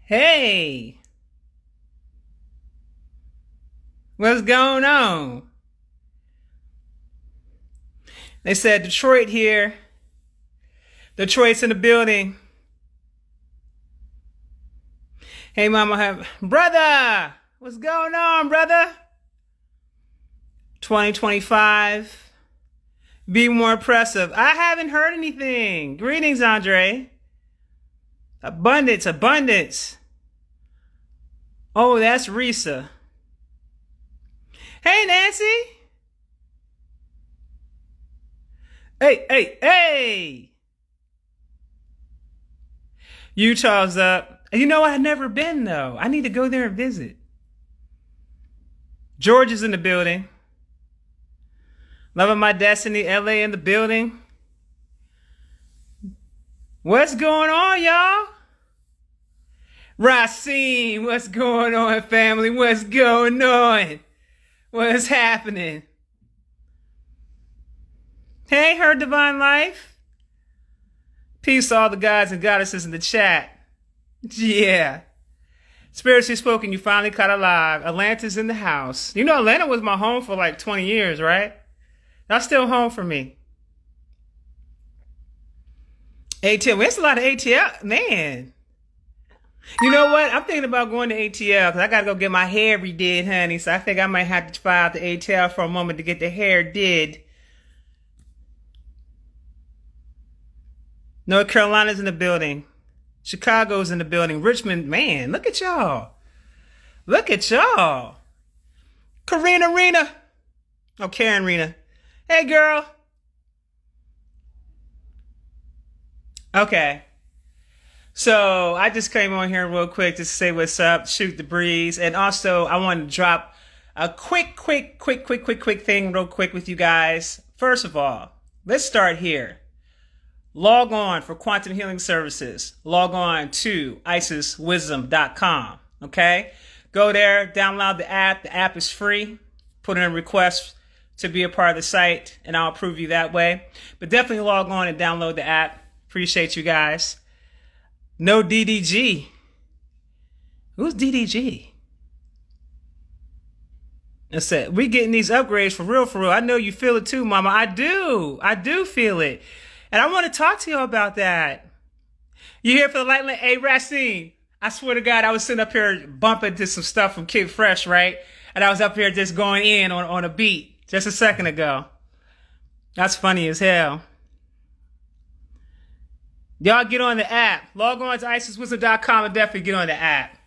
Hey, what's going on? They said Detroit here. Detroit's in the building. Hey, mama, brother, what's going on, brother? 2025. Be more impressive. I haven't heard anything. Greetings, Andre. Abundance, abundance. Oh, that's Risa. Hey, Nancy. Hey. Utah's up. You know, I've never been, though. I need to go there and visit. George is in the building. Loving my destiny, LA in the building. What's going on, y'all? Racine, what's going on, family? What's going on? What's happening? Hey, her divine life. Peace to all the guys and goddesses in the chat. Yeah. Spiritually spoken, you finally caught alive. Atlanta's in the house. You know, Atlanta was my home for like 20 years, right? That's still home for me. ATL. There's a lot of ATL. Man. You know what? I'm thinking about going to ATL because I got to go get my hair redid, honey. So I think I might have to fly out to ATL for a moment to get the hair did. North Carolina's in the building. Chicago's in the building. Richmond, man, look at y'all. Look at y'all. Karina Rena. Oh, Karen Rena. Hey, girl. Okay. So I just came on here real quick to say what's up, shoot the breeze. And also I want to drop a quick thing real quick with you guys. First of all, let's start here. Log on for quantum healing services. Log on to isiswisdom.com. Okay? Go there, download the app. The app is free. Put in a request to be a part of the site, and I'll approve you that way. But definitely log on and download the app. Appreciate you guys. No DDG. Who's DDG? That's it. We getting these upgrades for real, for real. I know you feel it too, mama. I do feel it. And I want to talk to you about that. You here for the light? Hey, Racine. I swear to God, I was sitting up here bumping to some stuff from Kid Fresh, right? And I was up here just going in on a beat just a second ago. That's funny as hell. Y'all get on the app. Log on to isiswisdom.com and definitely get on the app.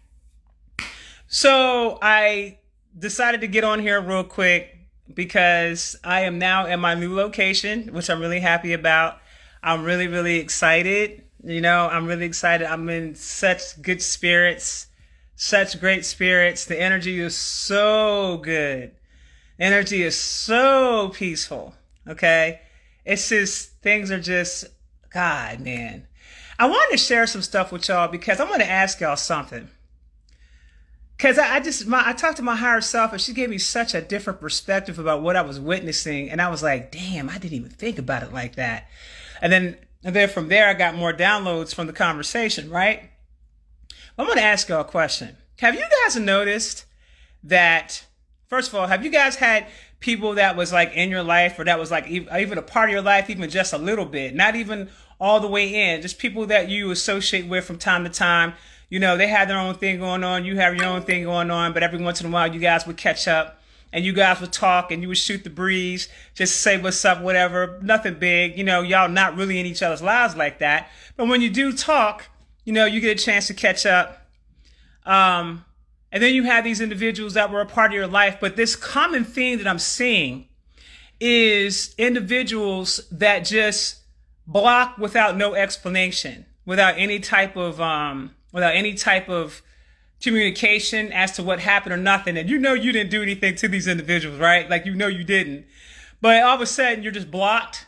So I decided to get on here real quick because I am now at my new location, which I'm really happy about. I'm really excited. You know, I'm really excited. I'm in such good spirits, such great spirits. The energy is so good. The energy is so peaceful. Okay. It's just, things are just, God, man. I wanted to share some stuff with y'all because I want to ask y'all something. Because I talked to my higher self and she gave me such a different perspective about what I was witnessing. And I was like, damn, I didn't even think about it like that. And then from there, I got more downloads from the conversation, right? I'm going to ask y'all a question. Have you guys noticed that, first of all, have you guys had people that was like in your life or that was like even a part of your life, even just a little bit, not even all the way in, just people that you associate with from time to time? You know, they had their own thing going on. You have your own thing going on. But every once in a while, you guys would catch up and you guys would talk and you would shoot the breeze, just say what's up, whatever. Nothing big. You know, y'all not really in each other's lives like that. But when you do talk, you know, you get a chance to catch up. And then you have these individuals that were a part of your life. But this common theme that I'm seeing is individuals that just block without no explanation, without any type of communication as to what happened or nothing. And you know you didn't do anything to these individuals, right? Like, you know you didn't. But all of a sudden you're just blocked.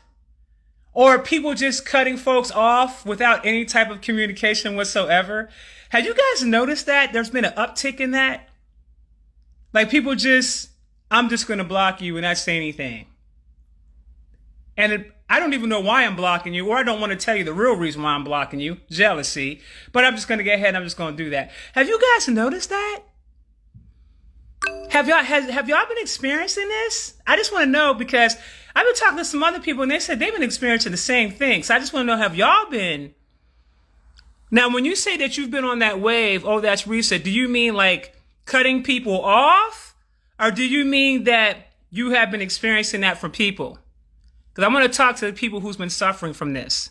Or people just cutting folks off without any type of communication whatsoever. Have you guys noticed that? There's been an uptick in that. Like, people just, I'm just going to block you and not say anything. And I don't even know why I'm blocking you, or I don't want to tell you the real reason why I'm blocking you, jealousy. But I'm just going to go ahead and I'm just going to do that. Have you guys noticed that? Have y'all been experiencing this? I just want to know, because I've been talking to some other people and they said they've been experiencing the same thing. So I just want to know, have y'all been? Now, when you say that you've been on that wave, oh, that's reset, do you mean like cutting people off? Or do you mean that you have been experiencing that from people? Because I want to talk to the people who's been suffering from this.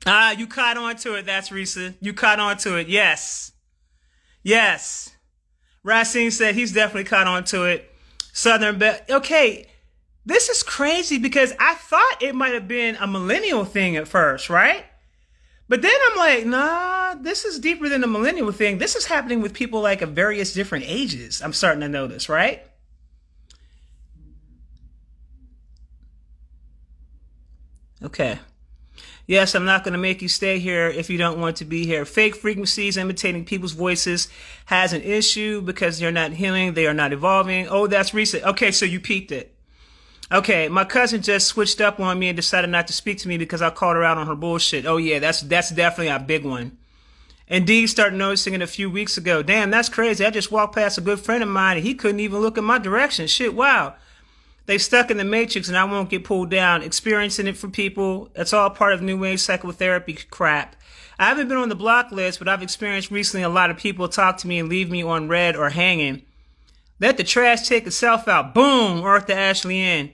You caught on to it. That's Risa. You caught on to it. Yes. Yes. Racine said he's definitely caught on to it. Southern Belle. Okay. This is crazy because I thought it might have been a millennial thing at first, right? But then I'm like, nah, this is deeper than a millennial thing. This is happening with people like of various different ages. I'm starting to notice, right? Okay. Yes, I'm not going to make you stay here if you don't want to be here. Fake frequencies imitating people's voices has an issue because they're not healing. They are not evolving. Oh, that's recent. Okay, so you peeped it. Okay, my cousin just switched up on me and decided not to speak to me because I called her out on her bullshit. Oh, yeah, that's definitely a big one. Indeed, started noticing it a few weeks ago. Damn, that's crazy. I just walked past a good friend of mine and he couldn't even look in my direction. Shit, wow. They stuck in the matrix and I won't get pulled down. Experiencing it for people. It's all part of new age psychotherapy crap. I haven't been on the block list, but I've experienced recently a lot of people talk to me and leave me on red or hanging. Let the trash take itself out. Boom! Arthur Ashley in.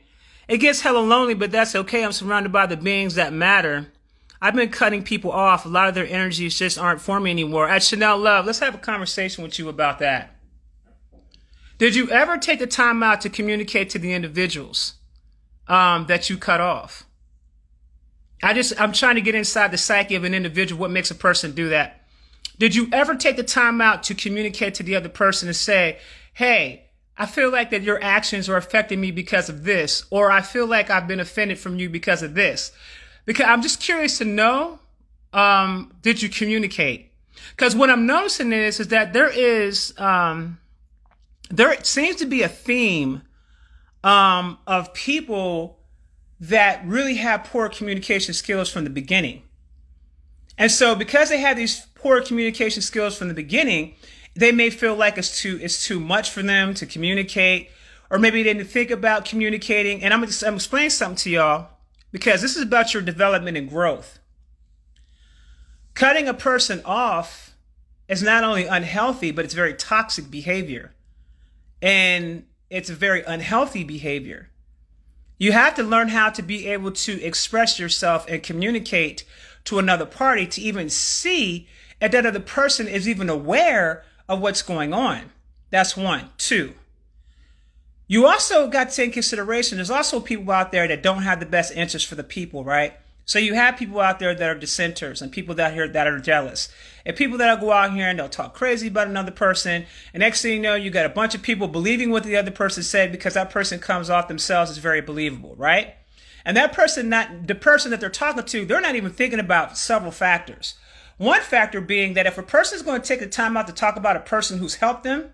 It gets hella lonely, but that's okay. I'm surrounded by the beings that matter. I've been cutting people off. A lot of their energies just aren't for me anymore. At Chanel Love, let's have a conversation with you about that. Did you ever take the time out to communicate to the individuals that you cut off? I'm trying to get inside the psyche of an individual. What makes a person do that? Did you ever take the time out to communicate to the other person and say, hey, I feel like that your actions are affecting me because of this, or I feel like I've been offended from you because of this? Because I'm just curious to know, did you communicate? Because what I'm noticing is that there seems to be a theme of people that really have poor communication skills from the beginning. And so because they have these poor communication skills from the beginning, they may feel like it's too much for them to communicate, or maybe they didn't think about communicating. And I'm explaining something to y'all because this is about your development and growth. Cutting a person off is not only unhealthy, but it's very toxic behavior. And it's a very unhealthy behavior. You have to learn how to be able to express yourself and communicate to another party to even see if that other person is even aware of what's going on. That's one. Two, you also got to take into consideration, there's also people out there that don't have the best interest for the people, right? So you have people out there that are dissenters and people that are jealous. And people that go out here and they'll talk crazy about another person. And next thing you know, you got a bunch of people believing what the other person said because that person comes off themselves as very believable, right? And that person, not the person that they're talking to, they're not even thinking about several factors. One factor being that if a person is going to take the time out to talk about a person who's helped them,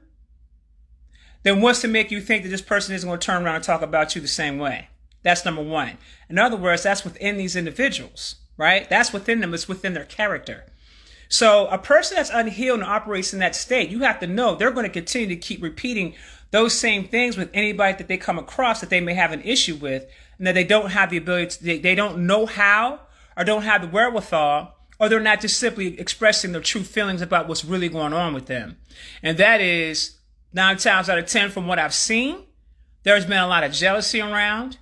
then what's to make you think that this person isn't going to turn around and talk about you the same way? That's number one. In other words, that's within these individuals, right? That's within them. It's within their character. So a person that's unhealed and operates in that state, you have to know they're going to continue to keep repeating those same things with anybody that they come across that they may have an issue with, and that they don't have the ability to, they don't know how, or don't have the wherewithal, or they're not just simply expressing their true feelings about what's really going on with them. And that is 9 times out of 10 from what I've seen, there's been a lot of jealousy around.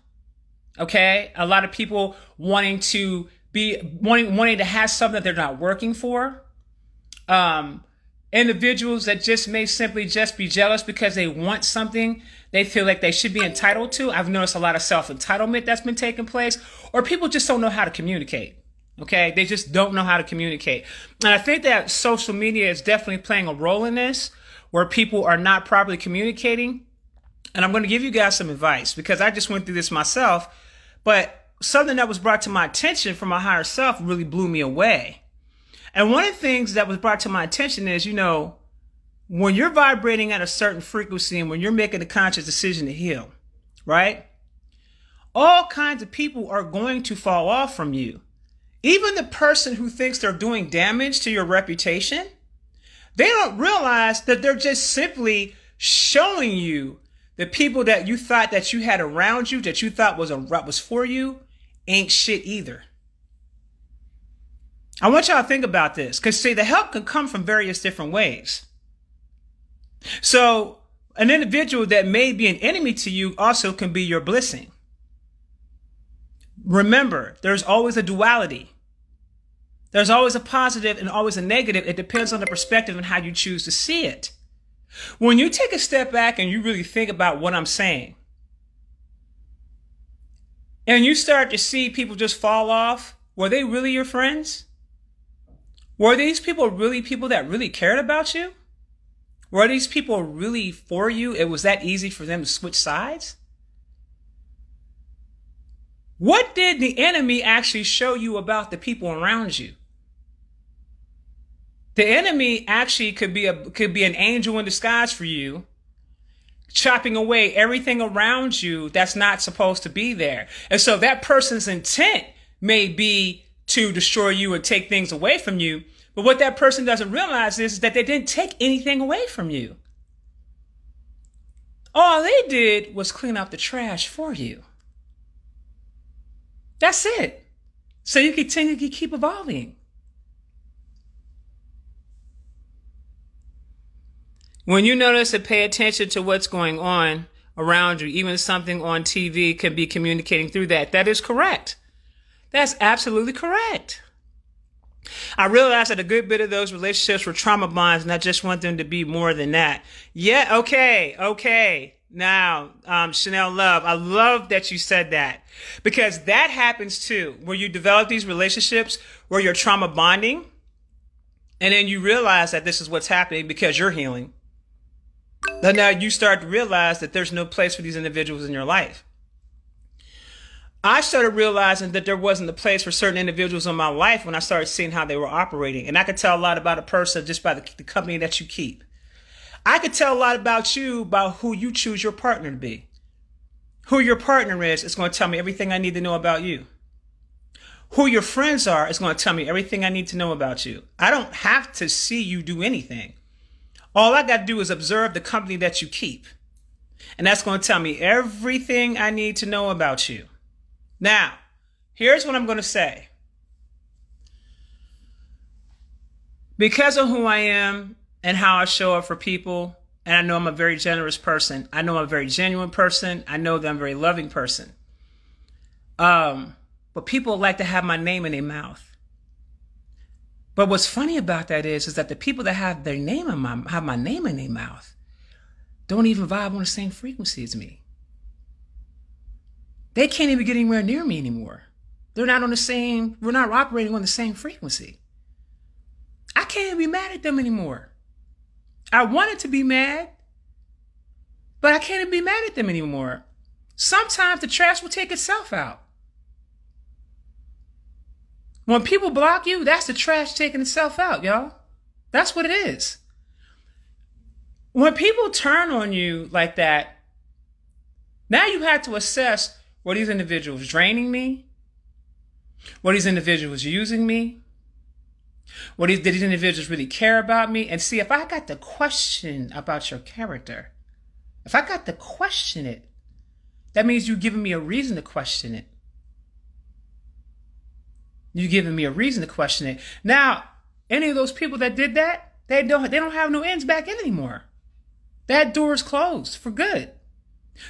Okay. A lot of people wanting to have something that they're not working for. Individuals that just may simply just be jealous because they want something they feel like they should be entitled to. I've noticed a lot of self-entitlement that's been taking place, or people just don't know how to communicate. Okay. They just don't know how to communicate. And I think that social media is definitely playing a role in this, where people are not properly communicating. And I'm going to give you guys some advice because I just went through this myself, but something that was brought to my attention from my higher self really blew me away. And one of the things that was brought to my attention is, when you're vibrating at a certain frequency and when you're making a conscious decision to heal, right? All kinds of people are going to fall off from you. Even the person who thinks they're doing damage to your reputation, they don't realize that they're just simply showing you the people that you thought that you had around you, that you thought was for you, ain't shit either. I want y'all to think about this, because see, the help can come from various different ways. So an individual that may be an enemy to you also can be your blessing. Remember, there's always a duality. There's always a positive and always a negative. It depends on the perspective and how you choose to see it. When you take a step back and you really think about what I'm saying, and you start to see people just fall off, were they really your friends? Were these people really people that really cared about you? Were these people really for you? It was that easy for them to switch sides? What did the enemy actually show you about the people around you? The enemy actually could be an angel in disguise for you, chopping away everything around you that's not supposed to be there. And so that person's intent may be to destroy you and take things away from you. But what that person doesn't realize is that they didn't take anything away from you. All they did was clean up the trash for you. That's it. So you continue to keep evolving. When you notice and pay attention to what's going on around you, even something on TV can be communicating through that. That is correct. That's absolutely correct. I realized that a good bit of those relationships were trauma bonds, and I just want them to be more than that. Yeah, okay. Now, Chanel Love, I love that you said that, because that happens too, where you develop these relationships where you're trauma bonding, and then you realize that this is what's happening because you're healing. Then now you start to realize that there's no place for these individuals in your life. I started realizing that there wasn't a place for certain individuals in my life when I started seeing how they were operating. And I could tell a lot about a person just by the company that you keep. I could tell a lot about you, about who you choose your partner to be. Who your partner is going to tell me everything I need to know about you. Who your friends are is going to tell me everything I need to know about you. I don't have to see you do anything. All I got to do is observe the company that you keep. And that's going to tell me everything I need to know about you. Now, here's what I'm going to say. Because of who I am and how I show up for people, and I know I'm a very generous person. I know I'm a very genuine person. I know that I'm a very loving person. But people like to have my name in their mouth. But what's funny about that is that the people that have my name in their mouth don't even vibe on the same frequency as me. They can't even get anywhere near me anymore. We're not operating on the same frequency. I can't even be mad at them anymore. I wanted to be mad, but I can't even be mad at them anymore. Sometimes the trash will take itself out. When people block you, that's the trash taking itself out, y'all. That's what it is. When people turn on you like that, now you have to assess, were these individuals draining me? Were these individuals using me? Did these individuals really care about me? And see, if I got to question about your character, if I got to question it, that means you're giving me a reason to question it. You're giving me a reason to question it. Now, any of those people that did that, they don't have no ends back in anymore. That door is closed for good.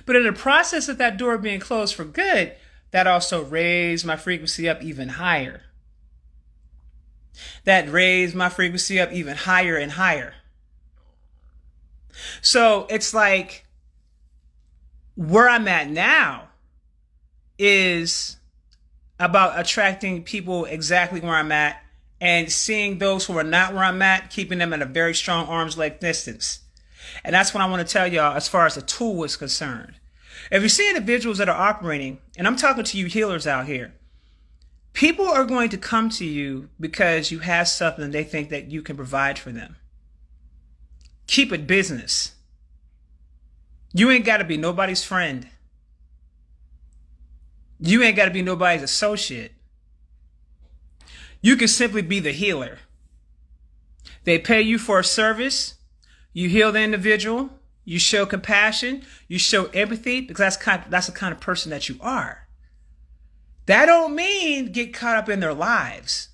But in the process of that door being closed for good, that also raised my frequency up even higher. That raised my frequency up even higher and higher. So it's like where I'm at now is about attracting people exactly where I'm at and seeing those who are not where I'm at, keeping them at a very strong arm's length distance. And that's what I want to tell y'all as far as the tool is concerned. If you see individuals that are operating, and I'm talking to you healers out here, people are going to come to you because you have something they think that you can provide for them. Keep it business. You ain't got to be nobody's friend. You ain't got to be nobody's associate. You can simply be the healer. They pay you for a service. You heal the individual. You show compassion. You show empathy, because that's the kind of person that you are. That don't mean get caught up in their lives,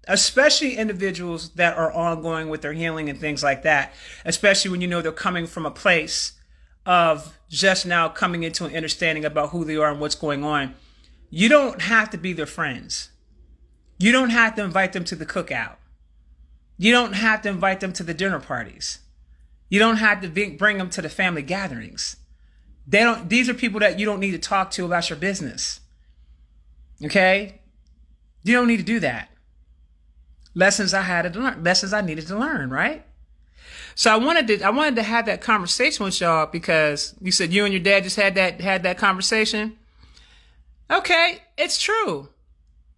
especially individuals that are ongoing with their healing and things like that, especially when you know they're coming from a place of just now coming into an understanding about who they are and what's going on. You don't have to be their friends. You don't have to invite them to the cookout. You don't have to invite them to the dinner parties. You don't have to bring them to the family gatherings. These are people that you don't need to talk to about your business. Okay? You don't need to do that. Lessons I had to learn, lessons I needed to learn, right? So I wanted to have that conversation with y'all, because you said you and your dad just had that conversation. Okay, it's true.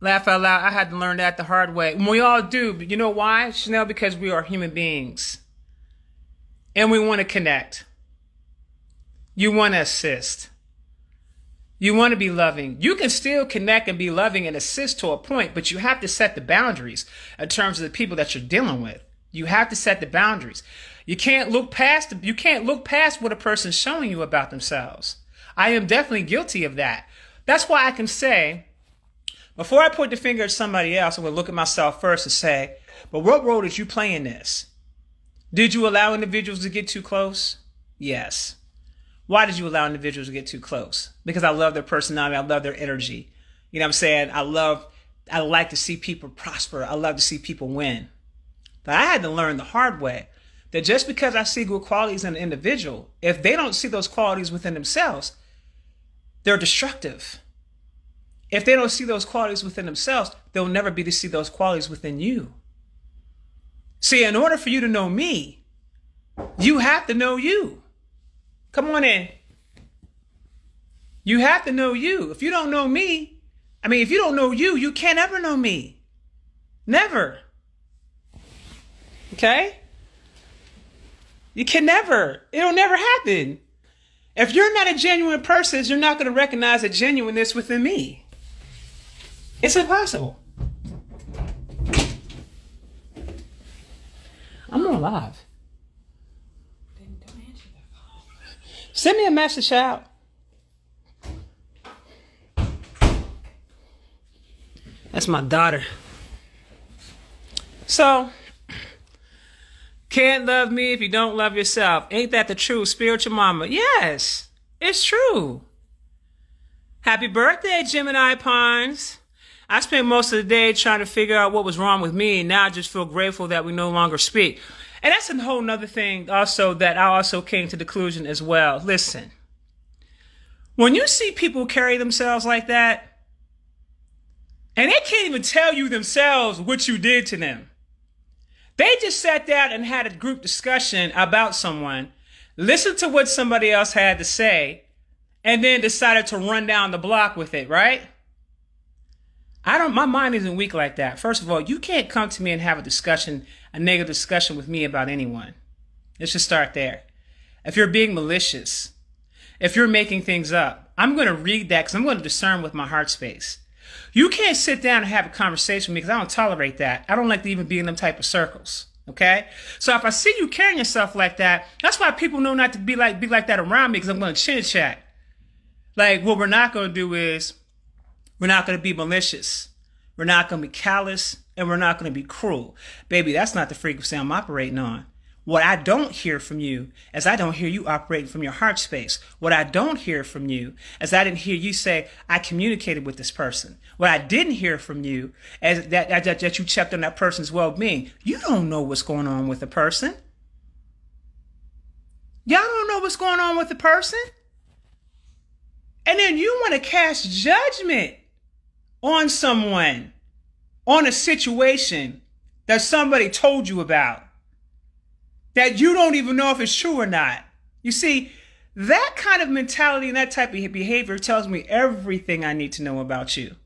Laugh out loud. I had to learn that the hard way. And we all do. But you know why, Chanel? Because we are human beings. And we want to connect. You want to assist. You want to be loving. You can still connect and be loving and assist to a point, but you have to set the boundaries in terms of the people that you're dealing with. You have to set the boundaries. You can't look past what a person's showing you about themselves. I am definitely guilty of that. That's why I can say, before I point the finger at somebody else, I'm going to look at myself first and say, but what role did you play in this? Did you allow individuals to get too close? Yes. Why did you allow individuals to get too close? Because I love their personality. I love their energy. You know what I'm saying? I like to see people prosper. I love to see people win. But I had to learn the hard way that just because I see good qualities in an individual, if they don't see those qualities within themselves, they're destructive. If they don't see those qualities within themselves, they'll never be to see those qualities within you. See, in order for you to know me, you have to know you. Come on in. You have to know you. If you don't know me, if you don't know you, you can't ever know me. Never. Okay? You can never. It'll never happen. If you're not a genuine person, you're not going to recognize a genuineness within me. It's impossible. I'm not alive. Don't answer that phone. Send me a message out. That's my daughter. So, can't love me if you don't love yourself. Ain't that the truth, spiritual mama? Yes, it's true. Happy birthday, Gemini Pines. I spent most of the day trying to figure out what was wrong with me, and now I just feel grateful that we no longer speak. And that's a whole nother thing also that I also came to the conclusion as well. Listen, when you see people carry themselves like that, and they can't even tell you themselves what you did to them. They just sat down and had a group discussion about someone, listened to what somebody else had to say, and then decided to run down the block with it, right? My mind isn't weak like that. First of all, you can't come to me and have a negative discussion with me about anyone. Let's just start there. If you're being malicious, if you're making things up, I'm going to read that because I'm going to discern with my heart space. You can't sit down and have a conversation with me because I don't tolerate that. I don't like to even be in them type of circles. Okay? So if I see you carrying yourself like that, that's why people know not to be like that around me, because I'm going to chin chat. Like, what we're not going to do is, we're not going to be malicious. We're not going to be callous, and we're not going to be cruel. Baby, that's not the frequency I'm operating on. What I don't hear from you is I don't hear you operating from your heart space. What I don't hear from you is I didn't hear you say, I communicated with this person. What I didn't hear from you is that you checked on that person's well-being. You don't know what's going on with the person. Y'all don't know what's going on with the person. And then you want to cast judgment on someone, on a situation that somebody told you about, that you don't even know if it's true or not. You see, that kind of mentality and that type of behavior tells me everything I need to know about you.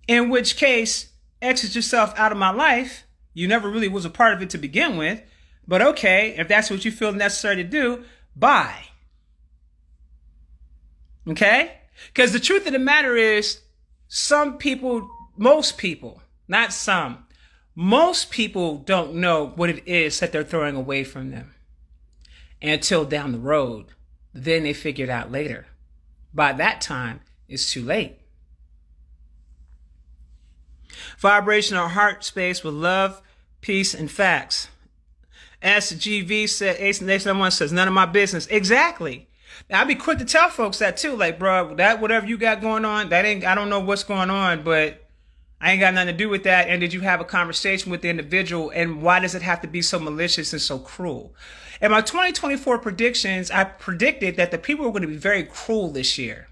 In which case, exit yourself out of my life. You never really was a part of it to begin with. But okay, if that's what you feel necessary to do, bye. Okay? Because the truth of the matter is, some people, most people, not some, most people don't know what it is that they're throwing away from them until down the road. Then they figure it out later. By that time, it's too late. Vibrational heart space with love, peace, and facts. SGV said, Ace someone says, none of my business. Exactly. Now, I'll be quick to tell folks that too. Like, bro, that whatever you got going on, that ain't, I don't know what's going on, but I ain't got nothing to do with that. And did you have a conversation with the individual? And why does it have to be so malicious and so cruel? In my 2024 predictions, I predicted that the people were going to be very cruel this year,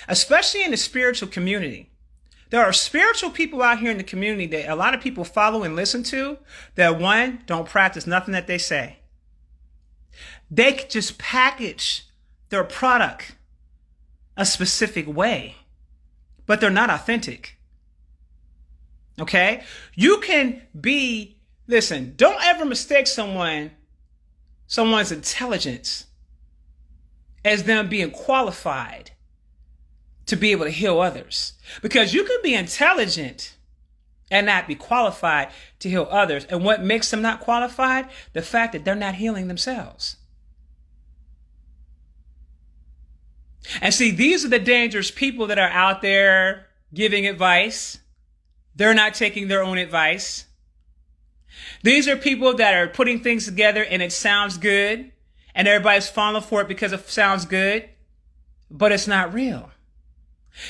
especially in the spiritual community. There are spiritual people out here in the community that a lot of people follow and listen to that, one, don't practice nothing that they say. They just package their product a specific way, but they're not authentic. Okay? You can be, listen, don't ever mistake someone's intelligence as them being qualified to be able to heal others. Because you can be intelligent and not be qualified to heal others. And what makes them not qualified? The fact that they're not healing themselves. And see, these are the dangerous people that are out there giving advice. They're not taking their own advice. These are people that are putting things together and it sounds good and everybody's falling for it because it sounds good, but it's not real.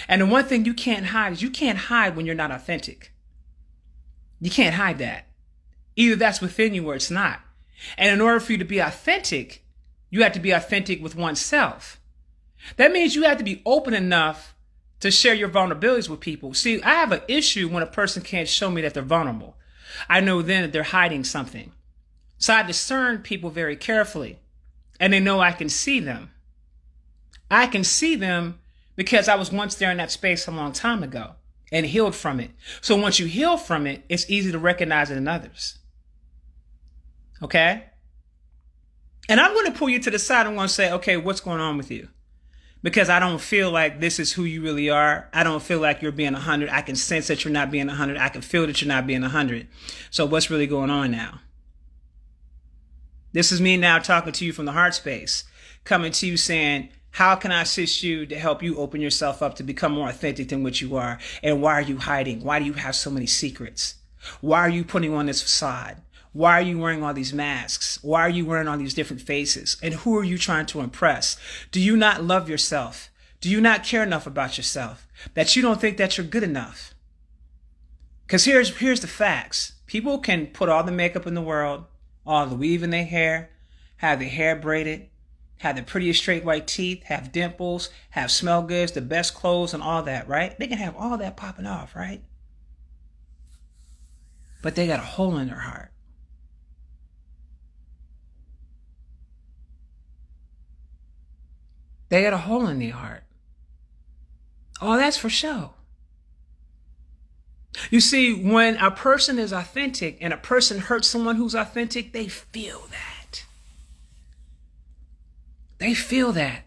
And the one thing you can't hide is you can't hide when you're not authentic. You can't hide that. Either that's within you or it's not. And in order for you to be authentic, you have to be authentic with oneself. That means you have to be open enough to share your vulnerabilities with people. See, I have an issue when a person can't show me that they're vulnerable. I know then that they're hiding something. So I discern people very carefully, and they know I can see them. I can see them because I was once there in that space a long time ago and healed from it. So once you heal from it, it's easy to recognize it in others. Okay? And I'm going to pull you to the side. I'm going to say, okay, what's going on with you? Because I don't feel like this is who you really are. I don't feel like you're being 100. I can sense that you're not being 100. I can feel that you're not being 100. So what's really going on now? This is me now talking to you from the heart space, coming to you saying, how can I assist you to help you open yourself up to become more authentic than what you are? And why are you hiding? Why do you have so many secrets? Why are you putting on this facade? Why are you wearing all these masks? Why are you wearing all these different faces? And who are you trying to impress? Do you not love yourself? Do you not care enough about yourself that you don't think that you're good enough? Because here's the facts. People can put all the makeup in the world, all the weave in their hair, have their hair braided, have the prettiest straight white teeth, have dimples, have smell goods, the best clothes and all that, right? They can have all that popping off, right? But they got a hole in their heart. They got a hole in their heart. Oh, that's for show. You see, when a person is authentic and a person hurts someone who's authentic, they feel that. They feel that.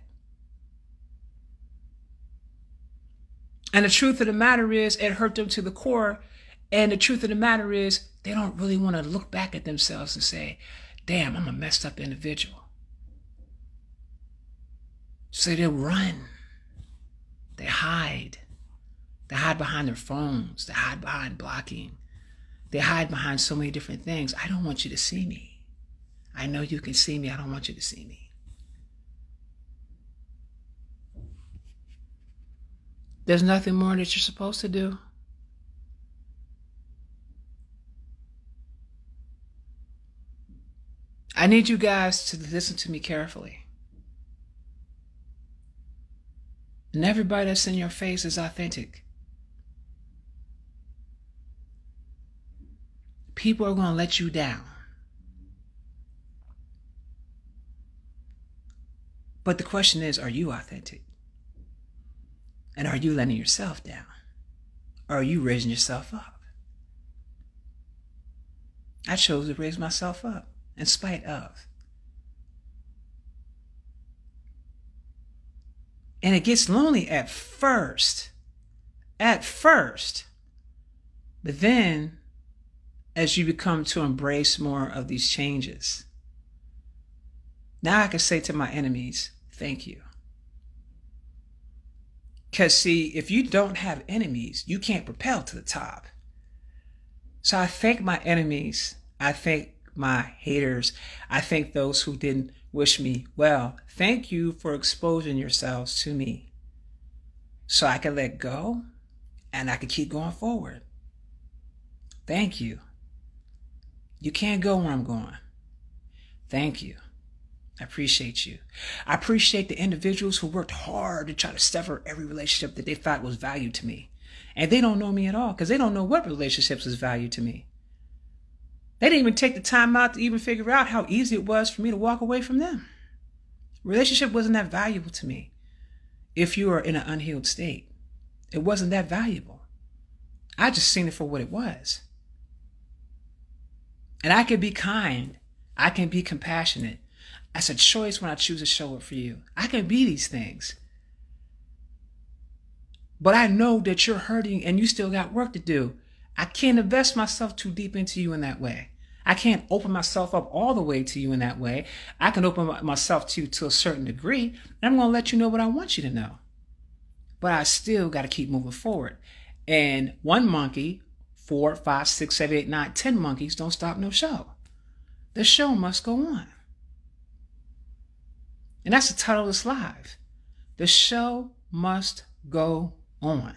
And the truth of the matter is, it hurt them to the core. And the truth of the matter is, they don't really want to look back at themselves and say, damn, I'm a messed up individual. So they run. They hide. They hide behind their phones. They hide behind blocking. They hide behind so many different things. I don't want you to see me. I know you can see me. I don't want you to see me. There's nothing more that you're supposed to do. I need you guys to listen to me carefully. And everybody that's in your face is authentic. People are going to let you down. But the question is, are you authentic? And are you letting yourself down? Or are you raising yourself up? I chose to raise myself up in spite of. And it gets lonely at first. At first. But then, as you become to embrace more of these changes, now I can say to my enemies, thank you. Because see, if you don't have enemies, you can't propel to the top. So I thank my enemies. I thank my haters. I thank those who didn't wish me well. Thank you for exposing yourselves to me so I can let go and I can keep going forward. Thank you. You can't go where I'm going. Thank you. I appreciate you. I appreciate the individuals who worked hard to try to sever every relationship that they thought was valued to me. And they don't know me at all because they don't know what relationships is valued to me. They didn't even take the time out to even figure out how easy it was for me to walk away from them. Relationship wasn't that valuable to me if you are in an unhealed state. It wasn't that valuable. I just seen it for what it was. And I can be kind. I can be compassionate. That's a choice when I choose to show up for you. I can be these things. But I know that you're hurting and you still got work to do. I can't invest myself too deep into you in that way. I can't open myself up all the way to you in that way. I can open myself to you to a certain degree, and I'm going to let you know what I want you to know. But I still got to keep moving forward. And one monkey, 4, 5, 6, 7, 8, 9, 10 monkeys don't stop no show. The show must go on. And that's the title of this live. The show must go on.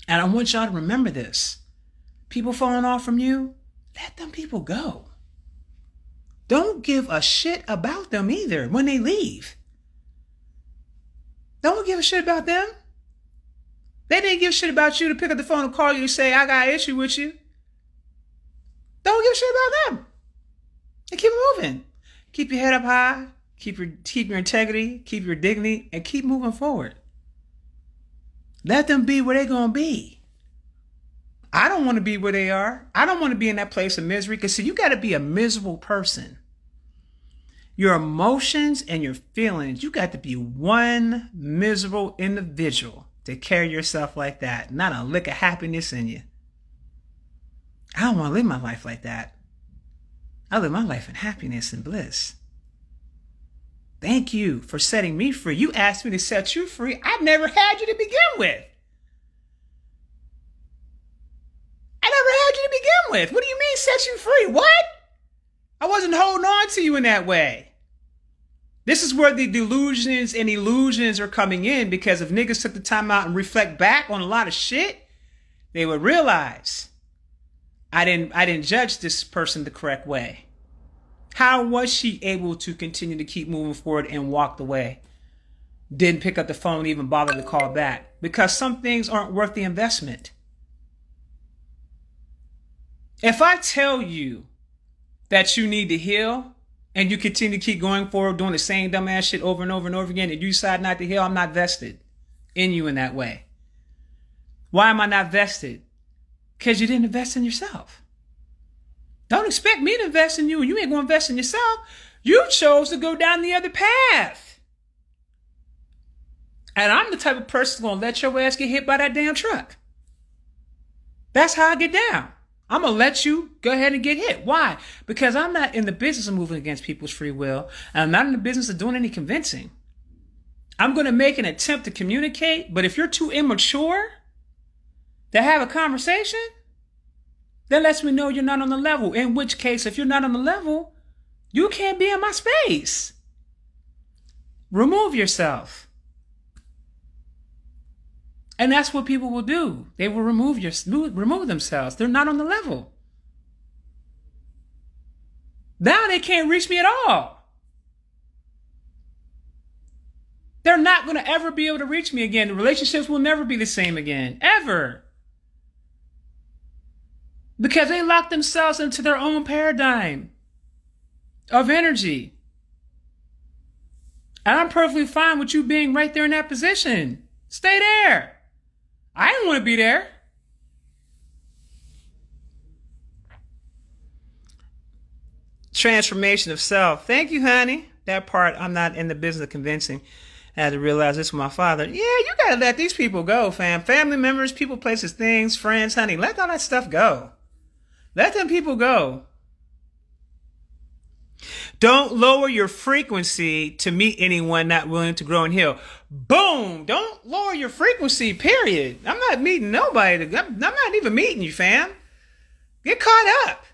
And I want y'all to remember this. People falling off from you, let them people go. Don't give a shit about them either when they leave. Don't give a shit about them. They didn't give a shit about you to pick up the phone and call you to say, I got an issue with you. Don't give a shit about them. And keep moving. Keep your head up high. Keep your integrity. Keep your dignity. And keep moving forward. Let them be where they're going to be. I don't want to be where they are. I don't want to be in that place of misery. Because see, you got to be a miserable person. Your emotions and your feelings, you got to be one miserable individual to carry yourself like that. Not a lick of happiness in you. I don't want to live my life like that. I live my life in happiness and bliss. Thank you for setting me free. You asked me to set you free. I never had you to begin with. I never had you to begin with. What do you mean set you free? What? I wasn't holding on to you in that way. This is where the delusions and illusions are coming in, because if niggas took the time out and reflect back on a lot of shit, they would realize I didn't judge this person the correct way. How was she able to continue to keep moving forward and walked away? Didn't pick up the phone and even bother to call back. Because some things aren't worth the investment. If I tell you that you need to heal and you continue to keep going forward doing the same dumbass shit over and over and over again and you decide not to heal, I'm not vested in you in that way. Why am I not vested? Because you didn't invest in yourself. Don't expect me to invest in you and you ain't going to invest in yourself. You chose to go down the other path. And I'm the type of person who's going to let your ass get hit by that damn truck. That's how I get down. I'm going to let you go ahead and get hit. Why? Because I'm not in the business of moving against people's free will. And I'm not in the business of doing any convincing. I'm going to make an attempt to communicate. But if you're too immature to have a conversation, that lets me know you're not on the level. In which case, if you're not on the level, you can't be in my space. Remove yourself. And that's what people will do. They will remove themselves. They're not on the level. Now they can't reach me at all. They're not going to ever be able to reach me again. The relationships will never be the same again. Ever. Because they lock themselves into their own paradigm of energy. And I'm perfectly fine with you being right there in that position. Stay there. I didn't want to be there. Transformation of self. Thank you, honey. That part, I'm not in the business of convincing. I had to realize this with my father. Yeah, you gotta let these people go, fam. Family members, people, places, things, friends, honey. Let all that stuff go. Let them people go. Don't lower your frequency to meet anyone not willing to grow and heal. Boom! Don't lower your frequency, period. I'm not meeting nobody. I'm not even meeting you, fam. Get caught up.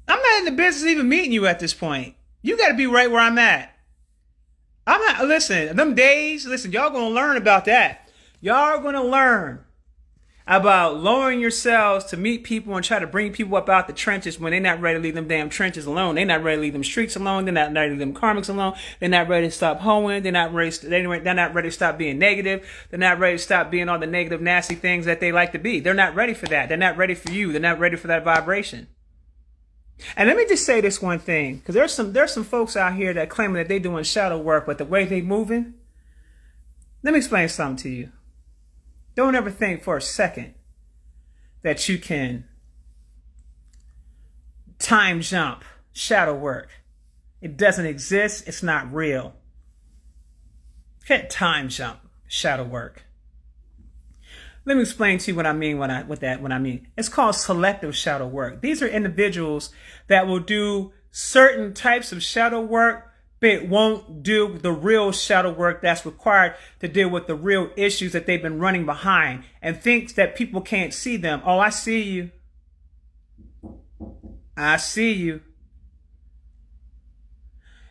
I'm not in the business of even meeting you at this point. You got to be right where I'm at. I'm not, listen, them days, listen, y'all going to learn about that. Y'all are going to learn about lowering yourselves to meet people and try to bring people up out the trenches when they're not ready to leave them damn trenches alone. They're not ready to leave them streets alone. They're not ready to leave them karmics alone. They're not ready to stop hoeing. They're not ready to stop being negative. They're not ready to stop being all the negative, nasty things that they like to be. They're not ready for that. They're not ready for you. They're not ready for that vibration. And let me just say this one thing, because there's some folks out here that claiming that they're doing shadow work, but the way they moving, let me explain something to you. Don't ever think for a second that you can time jump shadow work. It doesn't exist. It's not real. You can't time jump shadow work. Let me explain to you what I mean when I mean. It's called selective shadow work. These are individuals that will do certain types of shadow work, but won't do the real shadow work that's required to deal with the real issues that they've been running behind, and thinks that people can't see them. Oh, I see you. I see you.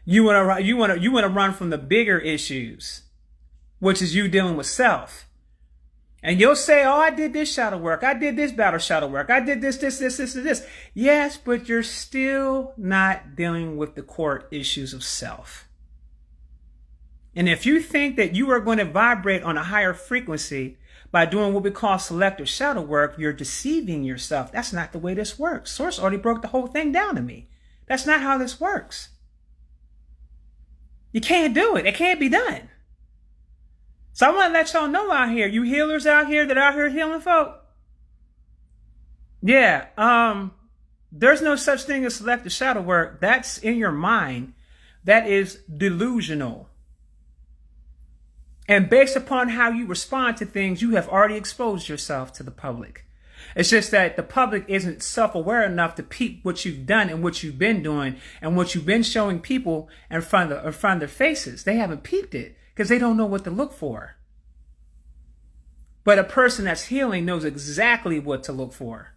You want to run from the bigger issues, which is you dealing with self. And you'll say, oh, I did this shadow work. I did this battle shadow work. I did this, and this. Yes, but you're still not dealing with the core issues of self. And if you think that you are going to vibrate on a higher frequency by doing what we call selective shadow work, you're deceiving yourself. That's not the way this works. Source already broke the whole thing down to me. That's not how this works. You can't do it. It can't be done. So I want to let y'all know out here, you healers out here that are out here healing folk. Yeah, there's no such thing as selective shadow work. That's in your mind. That is delusional. And based upon how you respond to things, you have already exposed yourself to the public. It's just that the public isn't self-aware enough to peep what you've done and what you've been doing and what you've been showing people in front of their faces. They haven't peeped it, because they don't know what to look for. But a person that's healing knows exactly what to look for.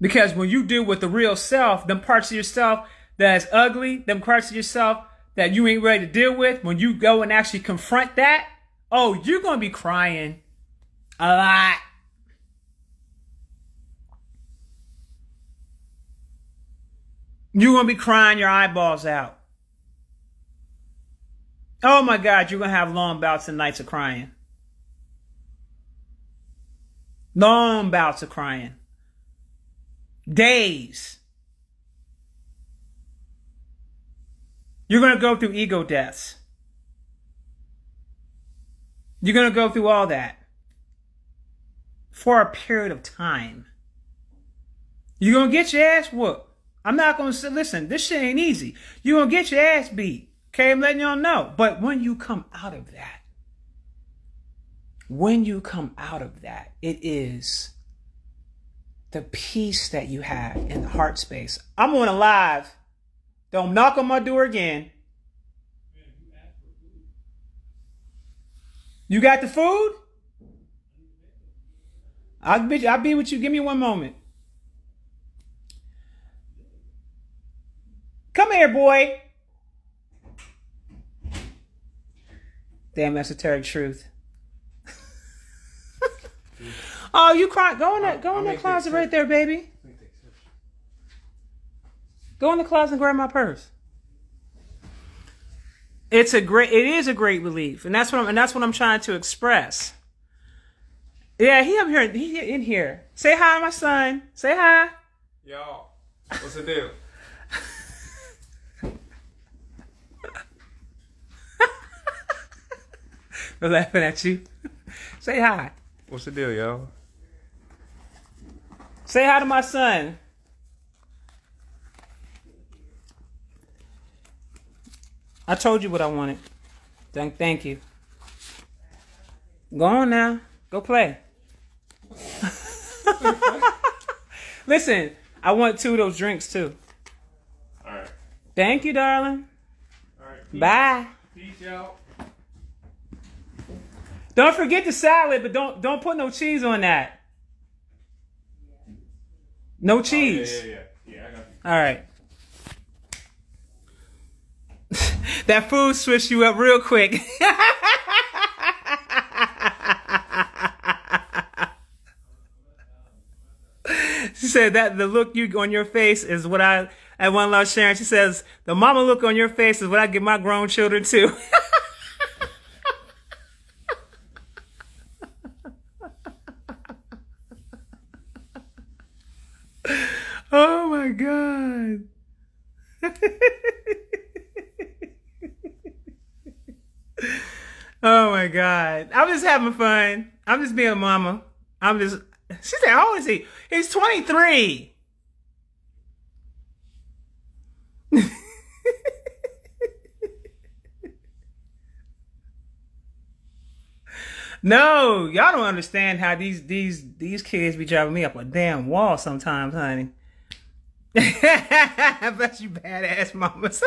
Because when you deal with the real self, them parts of yourself that's ugly, them parts of yourself that you ain't ready to deal with, when you go and actually confront that, oh, you're going to be crying a lot. You're going to be crying your eyeballs out. Oh my God, you're going to have long bouts and nights of crying. Long bouts of crying. Days. You're going to go through ego deaths. You're going to go through all that for a period of time. You're going to get your ass whooped. I'm not going to say, listen, this shit ain't easy. You're going to get your ass beat. Okay, I'm letting y'all know. But when you come out of that, it is the peace that you have in the heart space. I'm on a live. Don't knock on my door again. You got the food? I'll be with you. Give me one moment. Come here, boy. Damn esoteric truth. Oh, you cry. Go in that closet right there, baby. Go in the closet and grab my purse. It is a great relief, and that's what I'm trying to express. Yeah, he up here. He in here. Say hi, my son. Say hi. Yo, what's the deal? We're laughing at you. Say hi. What's the deal, yo? Say hi to my son. I told you what I wanted. Thank you. Go on now. Go play. Listen, I want 2 of those drinks too. All right. Thank you, darling. All right. Bye. Peace, y'all. Don't forget the salad, but don't put no cheese on that. No cheese. Yeah, I got you. All right. That food switched you up real quick. She said that the look you on your face is what I one love Sharon. She says the mama look on your face is what I give my grown children too. Oh my God. Oh my God. I'm just having fun. I'm just being a mama. She said, how old is he? He's 23. No, y'all don't understand how these kids be driving me up a damn wall sometimes, honey. I bet you badass mamas.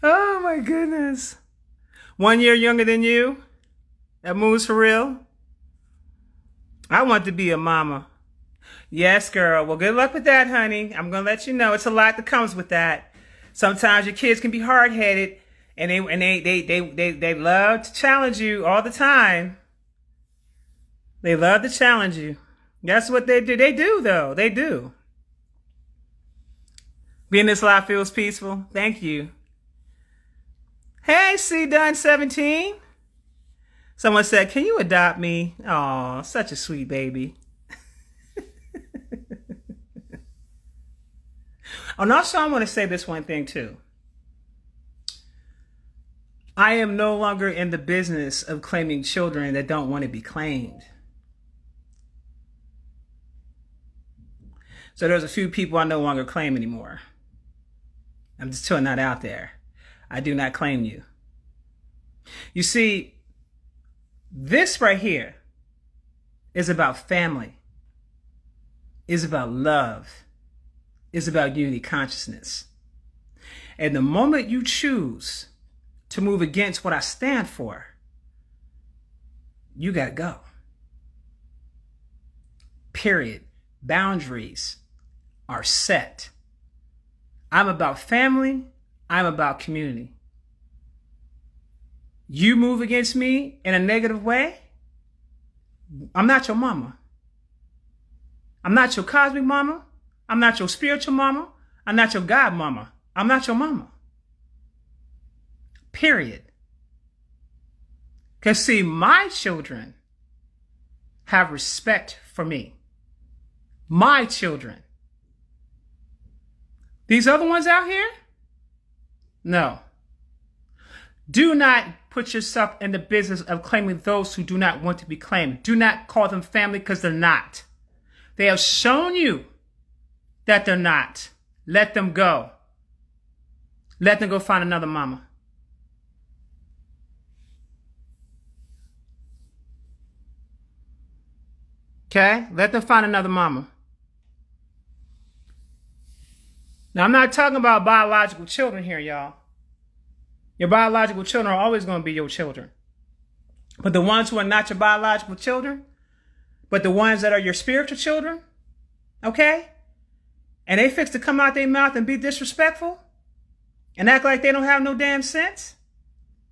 Oh my goodness. 1 year younger than you? That moves for real? I want to be a mama. Yes, girl. Well, good luck with that, honey. I'm going to let you know. It's a lot that comes with that. Sometimes your kids can be hard-headed and they love to challenge you all the time. They love to challenge you. That's what they do. They do, though. They do. Being this life feels peaceful. Thank you. Hey, C Done 17. Someone said, can you adopt me? Oh, such a sweet baby. And also, I want to say this one thing, too. I am no longer in the business of claiming children that don't want to be claimed. So there's a few people I no longer claim anymore. I'm just still not out there. I do not claim you. You see, this right here is about family, is about love, is about unity consciousness. And the moment you choose to move against what I stand for, you gotta go. Period. Boundaries are set. I'm about family. I'm about community. You move against me in a negative way, I'm not your mama. I'm not your cosmic mama. I'm not your spiritual mama. I'm not your God mama. I'm not your mama. Period. Because see, my children have respect for me. My children. These other ones out here? No. Do not put yourself in the business of claiming those who do not want to be claimed. Do not call them family because they're not. They have shown you that they're not. Let them go. Let them go find another mama. Okay? Let them find another mama. Now, I'm not talking about biological children here, y'all. Your biological children are always going to be your children. But the ones who are not your biological children, but the ones that are your spiritual children, okay? And they fix to come out their mouth and be disrespectful and act like they don't have no damn sense,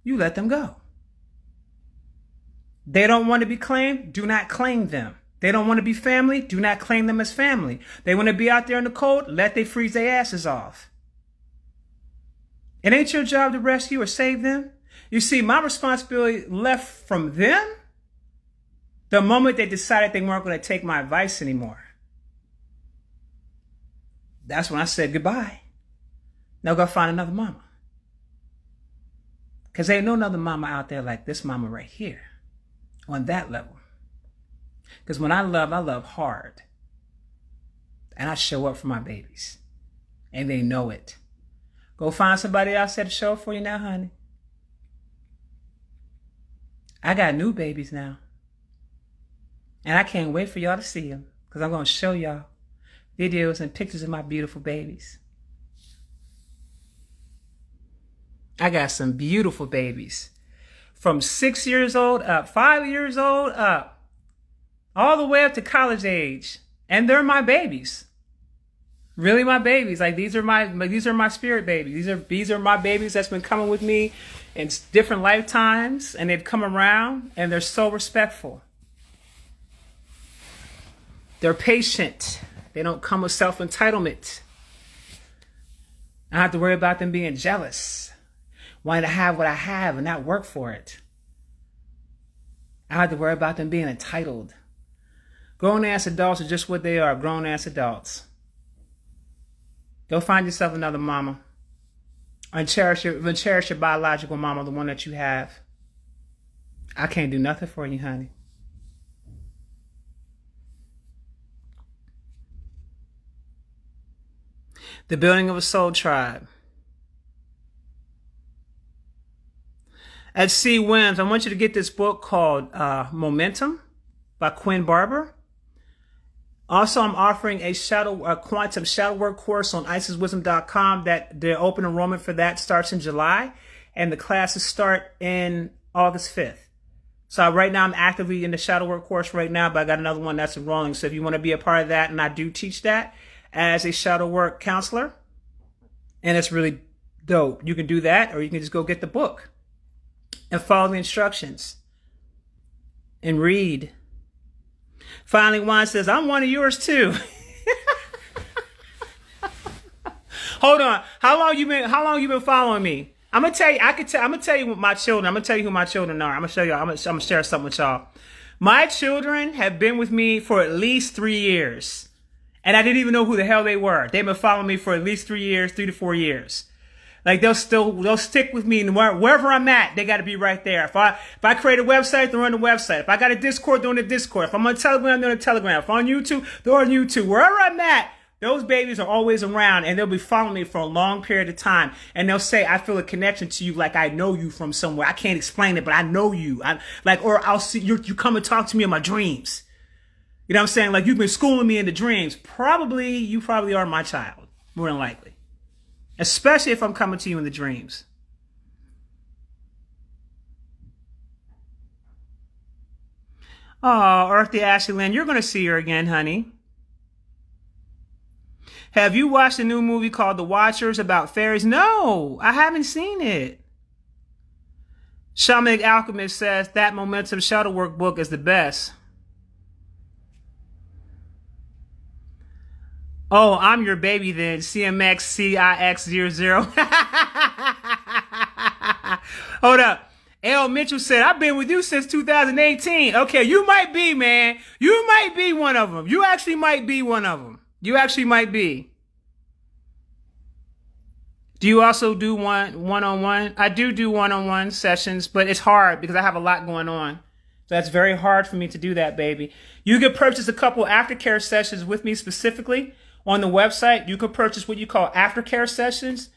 you let them go. They don't want to be claimed, do not claim them. They don't want to be family, do not claim them as family. They want to be out there in the cold, let they freeze their asses off. It ain't your job to rescue or save them. You see, my responsibility left from them the moment they decided they weren't going to take my advice anymore. That's when I said goodbye. Now go find another mama. Because there ain't no another mama out there like this mama right here. On that level. Because when I love hard. And I show up for my babies. And they know it. Go find somebody else that'll show up for you now, honey. I got new babies now. And I can't wait for y'all to see them. Because I'm going to show y'all videos and pictures of my beautiful babies. I got some beautiful babies. From 6 years old up, 5 years old up, all the way up to college age. And they're my babies. Really my babies. Like these are my spirit babies. These are my babies that's been coming with me in different lifetimes, and they've come around and they're so respectful. They're patient. They don't come with self-entitlement. I don't have to worry about them being jealous, wanting to have what I have and not work for it. I don't have to worry about them being entitled. Grown-ass adults are just what they are, grown-ass adults. Go find yourself another mama. And cherish your biological mama, the one that you have. I can't do nothing for you, honey. The Building of a Soul Tribe. At C. Wims, I want you to get this book called Momentum by Quinn Barber. Also, I'm offering a quantum shadow work course on isiswisdom.com that the open enrollment for that starts in July, and the classes start in August 5th. So right now I'm actively in the shadow work course right now, but I got another one that's enrolling. So if you want to be a part of that, and I do teach that as a shadow work counselor, and it's really dope. You can do that, or you can just go get the book and follow the instructions and read. Finally, Juan says, I'm one of yours too. Hold on. How long you been following me? I'm gonna tell you, I'm gonna tell you my children. I'm gonna tell you who my children are. I'm gonna show y'all. I'm gonna share something with y'all. My children have been with me for at least 3 years. And I didn't even know who the hell they were. They've been following me for at least 3 years, 3 to 4 years. Like they'll stick with me, and wherever I'm at, they got to be right there. If I create a website, they're on the website. If I got a Discord, they're on the Discord. If I'm on Telegram, they're on Telegram. If I'm on YouTube, they're on YouTube. Wherever I'm at, those babies are always around, and they'll be following me for a long period of time. And they'll say, I feel a connection to you, like I know you from somewhere. I can't explain it, but I know you. Or I'll see you come and talk to me in my dreams. You know what I'm saying? Like you've been schooling me in the dreams. You probably are my child, more than likely. Especially if I'm coming to you in the dreams. Oh, Earthy Ashley Lynn, you're going to see her again, honey. Have you watched a new movie called The Watchers about fairies? No, I haven't seen it. Shamanic Alchemist says that Momentum Shadow Work book is the best. Oh, I'm your baby then. CMXCIX00. Hold up. L. Mitchell said, I've been with you since 2018. Okay, you might be, man. You might be one of them. You actually might be one of them. You actually might be. Do you also do one-on-one? I do one-on-one sessions, but it's hard because I have a lot going on. So that's very hard for me to do that, baby. You could purchase a couple aftercare sessions with me specifically. On the website, you could purchase what you call aftercare sessions,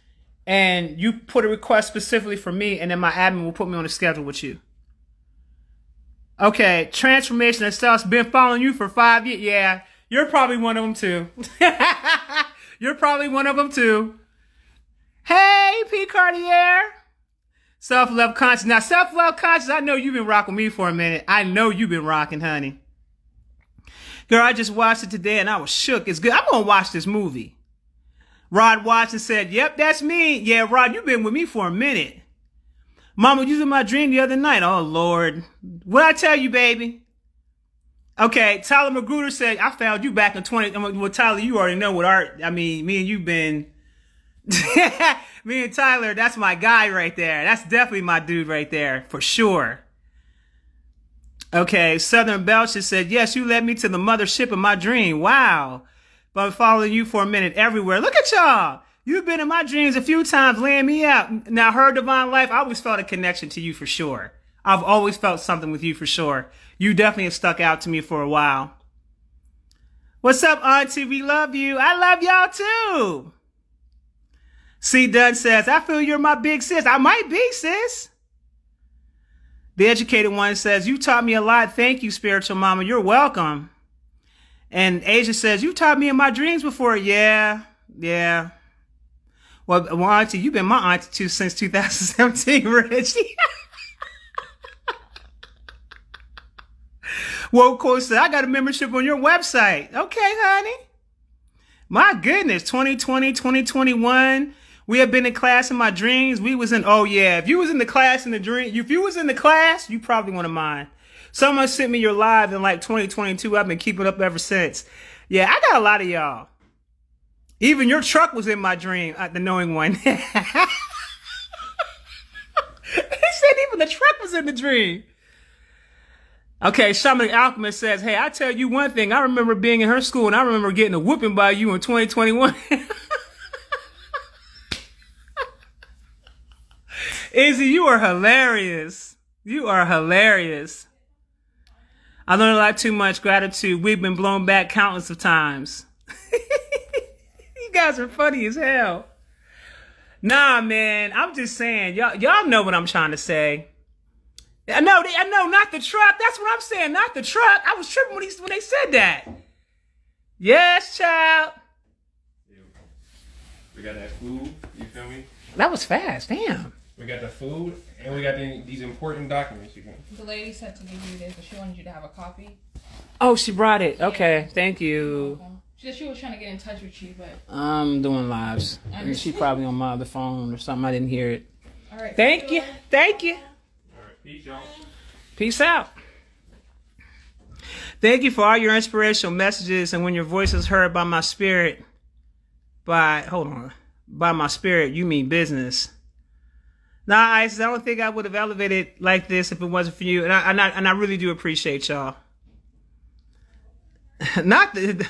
and you put a request specifically for me, and then my admin will put me on a schedule with you. Okay, Transformation itself's been following you for 5 years. Yeah, you're probably one of them too. You're probably one of them too. Hey, P. Cartier. Self-love conscious. Now, self-love conscious, I know you've been rocking me for a minute. I know you've been rocking, honey. Girl, I just watched it today and I was shook. It's good. I'm going to watch this movie. Rod Watson said, yep, that's me. Yeah, Rod, you've been with me for a minute. Mama, you was in my dream the other night. Oh, Lord. What'd I tell you, baby? Okay, Tyler Magruder said, I found you back in 20. Well, Tyler, you already know what me and you been. Me and Tyler, that's my guy right there. That's definitely my dude right there, for sure. Okay, Southern Belcher said, yes, you led me to the mothership of my dream. Wow. But I'm following you for a minute everywhere. Look at y'all. You've been in my dreams a few times, laying me out. Now, her divine life, I always felt a connection to you for sure. I've always felt something with you for sure. You definitely have stuck out to me for a while. What's up, Auntie? We love you. I love y'all too. C. Dunn says, I feel you're my big sis. I might be, sis. The educated one says, you taught me a lot. Thank you, spiritual mama. You're welcome. And Asia says, you taught me in my dreams before. Yeah. Well, Auntie, you've been my auntie too since 2017, Reggie. Well, of course, I got a membership on your website. Okay, honey. My goodness, 2020, 2021. We have been in class in my dreams. We was in, oh yeah, if you was in the class in the dream, if you was in the class, you probably one of mine. Someone sent me your live in like 2022. I've been keeping up ever since. Yeah, I got a lot of y'all. Even your truck was in my dream, the knowing one. He said even the truck was in the dream. Okay, Shaman Alchemist says, hey, I tell you one thing. I remember being in her school and I remember getting a whooping by you in 2021. Izzy, you are hilarious. You are hilarious. I learned a lot too much. Gratitude. We've been blown back countless of times. You guys are funny as hell. Nah, man. I'm just saying. Y'all know what I'm trying to say. I know, not the truck. That's what I'm saying. Not the truck. I was tripping when they said that. Yes, child. We got that food. You feel me? That was fast. Damn. We got the food, and we got these important documents. You can. The lady said to give you this, but she wanted you to have a copy. Oh, she brought it. Okay, Yeah. thank you. She said she was trying to get in touch with you, but I'm doing lives. She probably on my other phone or something. I didn't hear it. all right. Thank you. Thank you. All right, peace, y'all. Peace out. Thank you for all your inspirational messages. And when your voice is heard by my spirit, by my spirit, you mean business. Nah, Isis, I don't think I would have elevated like this if it wasn't for you. And I really do appreciate y'all. Not the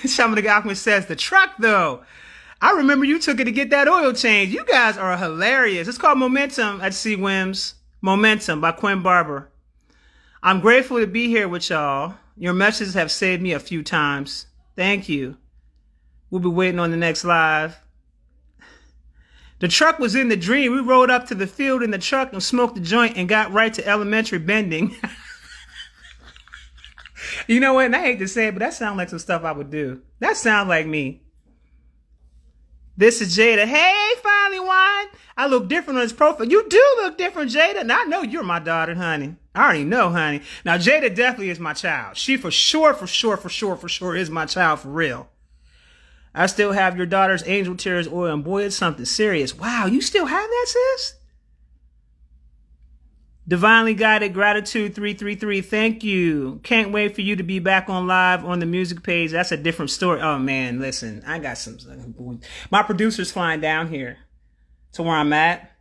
Shaman the Alchemist says the truck though. I remember you took it to get that oil change. You guys are hilarious. It's called Momentum at C. Wims. Momentum by Quinn Barber. I'm grateful to be here with y'all. Your messages have saved me a few times. Thank you. We'll be waiting on the next live. The truck was in the dream. We rode up to the field in the truck and smoked the joint and got right to elementary bending. You know what? And I hate to say it, but that sounds like some stuff I would do. That sounds like me. This is Jada. Hey, finally won. I look different on this profile. You do look different, Jada. And I know you're my daughter, honey. I already know, honey. Now, Jada definitely is my child. She for sure is my child for real. I still have your daughter's angel tears oil, and boy, it's something serious. Wow, you still have that, sis? Divinely Guided Gratitude 333. Thank you. Can't wait for you to be back on live on the music page. That's a different story. Oh man, listen, I got some. My producer's flying down here to where I'm at,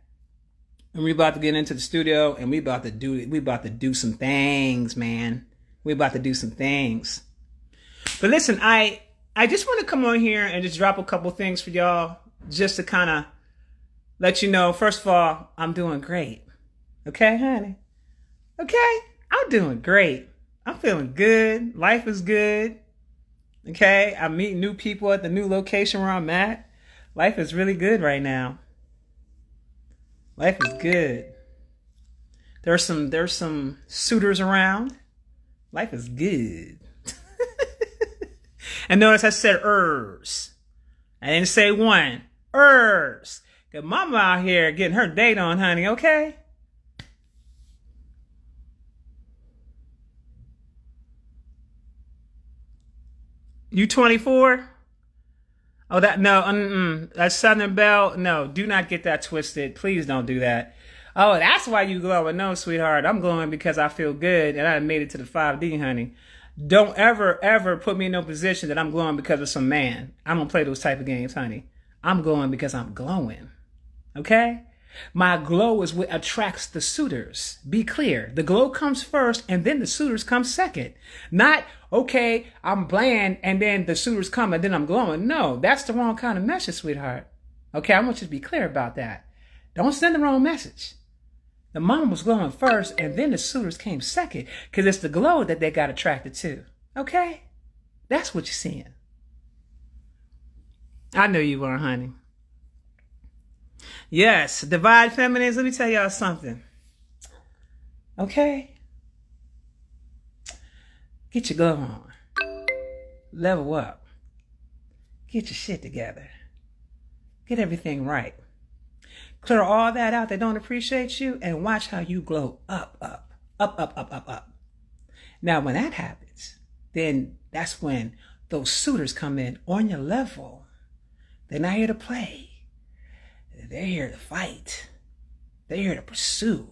and we about to get into the studio, and we about to do some things, man. We about to do some things. But listen, I just want to come on here and just drop a couple things for y'all, just to kind of let you know. First of all, I'm doing great. Okay, honey? Okay? I'm doing great. I'm feeling good. Life is good. Okay? I'm meeting new people at the new location where I'm at. Life is really good right now. Life is good. There's some suitors around. Life is good. And notice I said ers. I didn't say one. Ers. Cause mama out here getting her date on, honey, okay? You 24? Oh, that's Southern Belle. No, do not get that twisted. Please don't do that. Oh, that's why you glowing. No, sweetheart, I'm glowing because I feel good and I made it to the 5D, honey. Don't ever put me in no position that I'm glowing because of some man. I don't play those type of games, honey. I'm glowing because I'm glowing. Okay? My glow is what attracts the suitors. Be clear. The glow comes first and then the suitors come second. Not, okay, I'm bland and then the suitors come and then I'm glowing. No, that's the wrong kind of message, sweetheart. Okay, I want you to be clear about that. Don't send the wrong message. The mama was glowing first and then the suitors came second because it's the glow that they got attracted to. Okay? That's what you're seeing. I know you were, honey. Yes, divine feminines. Let me tell y'all something. Okay? Get your glove on. Level up. Get your shit together. Get everything right. Clear all that out that don't appreciate you and watch how you glow up, up, up, up, up, up, up. Now, when that happens, then that's when those suitors come in on your level. They're not here to play. They're here to fight. They're here to pursue.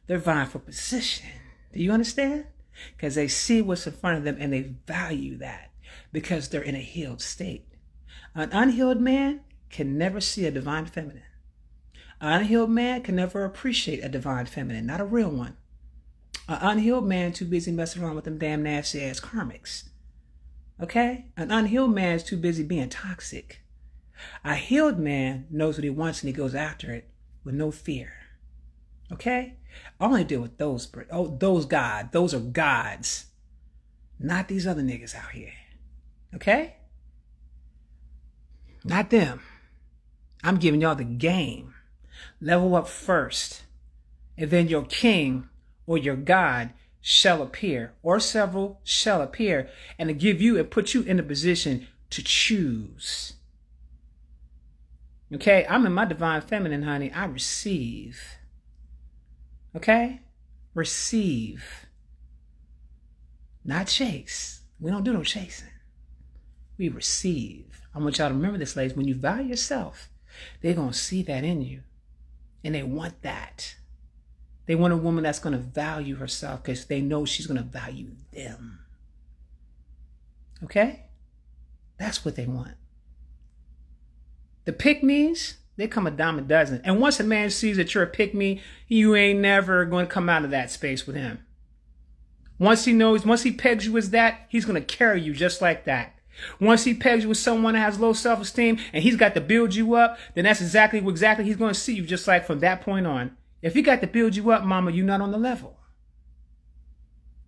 They're vying for position. Do you understand? Because they see what's in front of them and they value that because they're in a healed state. An unhealed man can never see a divine feminine. An unhealed man can never appreciate a divine feminine, not a real one. An unhealed man too busy messing around with them damn nasty ass karmics. Okay? An unhealed man is too busy being toxic. A healed man knows what he wants and he goes after it with no fear. Okay? I only deal with those gods. Those are gods. Not these other niggas out here. Okay? Not them. I'm giving y'all the game. Level up first. And then your king or your god shall appear, or several shall appear, and to give you and put you in a position to choose. Okay? I'm in my divine feminine, honey. I receive. Okay? Receive. Not chase. We don't do no chasing. We receive. I want y'all to remember this, ladies. When you value yourself, they're going to see that in you. And they want that. They want a woman that's going to value herself because they know she's going to value them. Okay? That's what they want. The pick-me's, they come a dime a dozen. And once a man sees that you're a pick-me, you ain't never going to come out of that space with him. Once he pegs you as that, he's going to carry you just like that. Once he pegs you with someone that has low self-esteem and he's got to build you up, then that's exactly he's going to see you just like from that point on. If he got to build you up, mama, you're not on the level.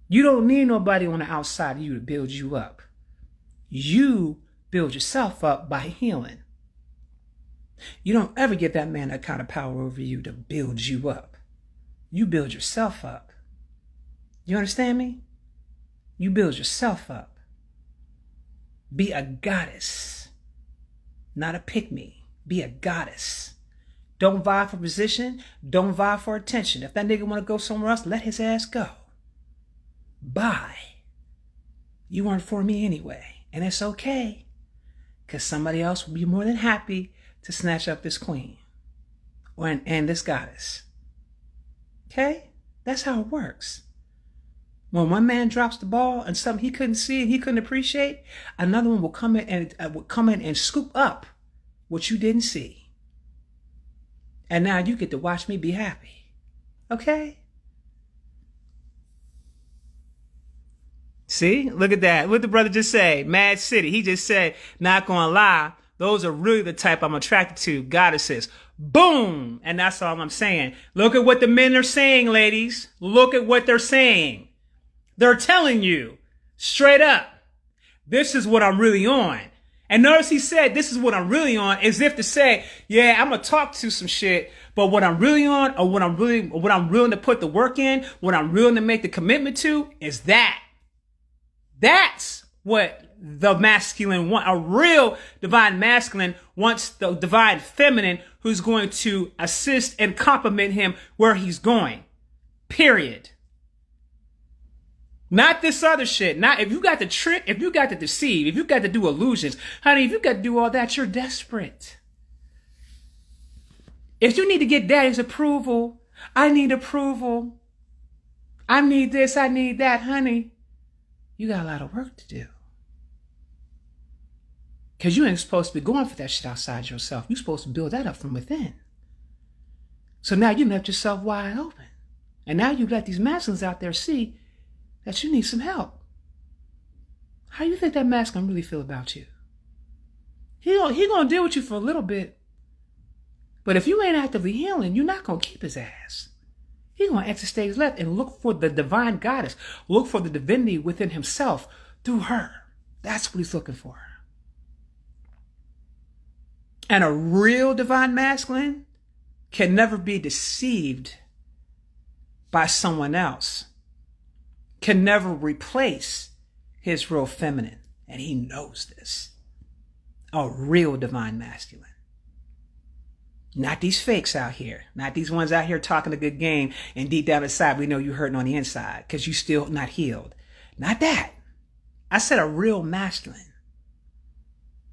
You don't need nobody on the outside of you to build you up. You build yourself up by healing. You don't ever give that man that kind of power over you to build you up. You build yourself up. You understand me? You build yourself up. Be a goddess, not a pick-me. Be a goddess. Don't vie for position. Don't vie for attention. If that nigga want to go somewhere else, let his ass go. Bye. You weren't for me anyway. And it's okay. Because somebody else will be more than happy to snatch up this queen. And this goddess. Okay? That's how it works. When one man drops the ball and something he couldn't see and he couldn't appreciate, another one will come in and scoop up what you didn't see. And now you get to watch me be happy. Okay? See? Look at that. What the brother just say? Mad City. He just said, not gonna lie, those are really the type I'm attracted to. Goddesses. Boom! And that's all I'm saying. Look at what the men are saying, ladies. Look at what they're saying. They're telling you straight up, this is what I'm really on. And notice he said, this is what I'm really on, as if to say, yeah, I'm going to talk to some shit, but what I'm really on, or what I'm willing to put the work in, what I'm willing to make the commitment to is that. That's what the masculine want. A real divine masculine wants the divine feminine who's going to assist and compliment him where he's going. Period. Not this other shit. Not if you got to trick, if you got to deceive, if you got to do illusions. Honey, if you got to do all that, you're desperate. If you need to get daddy's approval, I need approval. I need this, I need that, honey. You got a lot of work to do. Because you ain't supposed to be going for that shit outside yourself. You're supposed to build that up from within. So now you left yourself wide open. And now you let these masculines out there see that you need some help. How do you think that masculine really feel about you? He gonna deal with you for a little bit. But if you ain't actively healing, you're not gonna keep his ass. He's gonna exit stage left and look for the divine goddess. Look for the divinity within himself through her. That's what he's looking for. And a real divine masculine can never be deceived by someone else, can never replace his real feminine. And he knows this. A real divine masculine. Not these fakes out here. Not these ones out here talking a good game. And deep down inside, we know you're hurting on the inside because you still not healed. Not that. I said a real masculine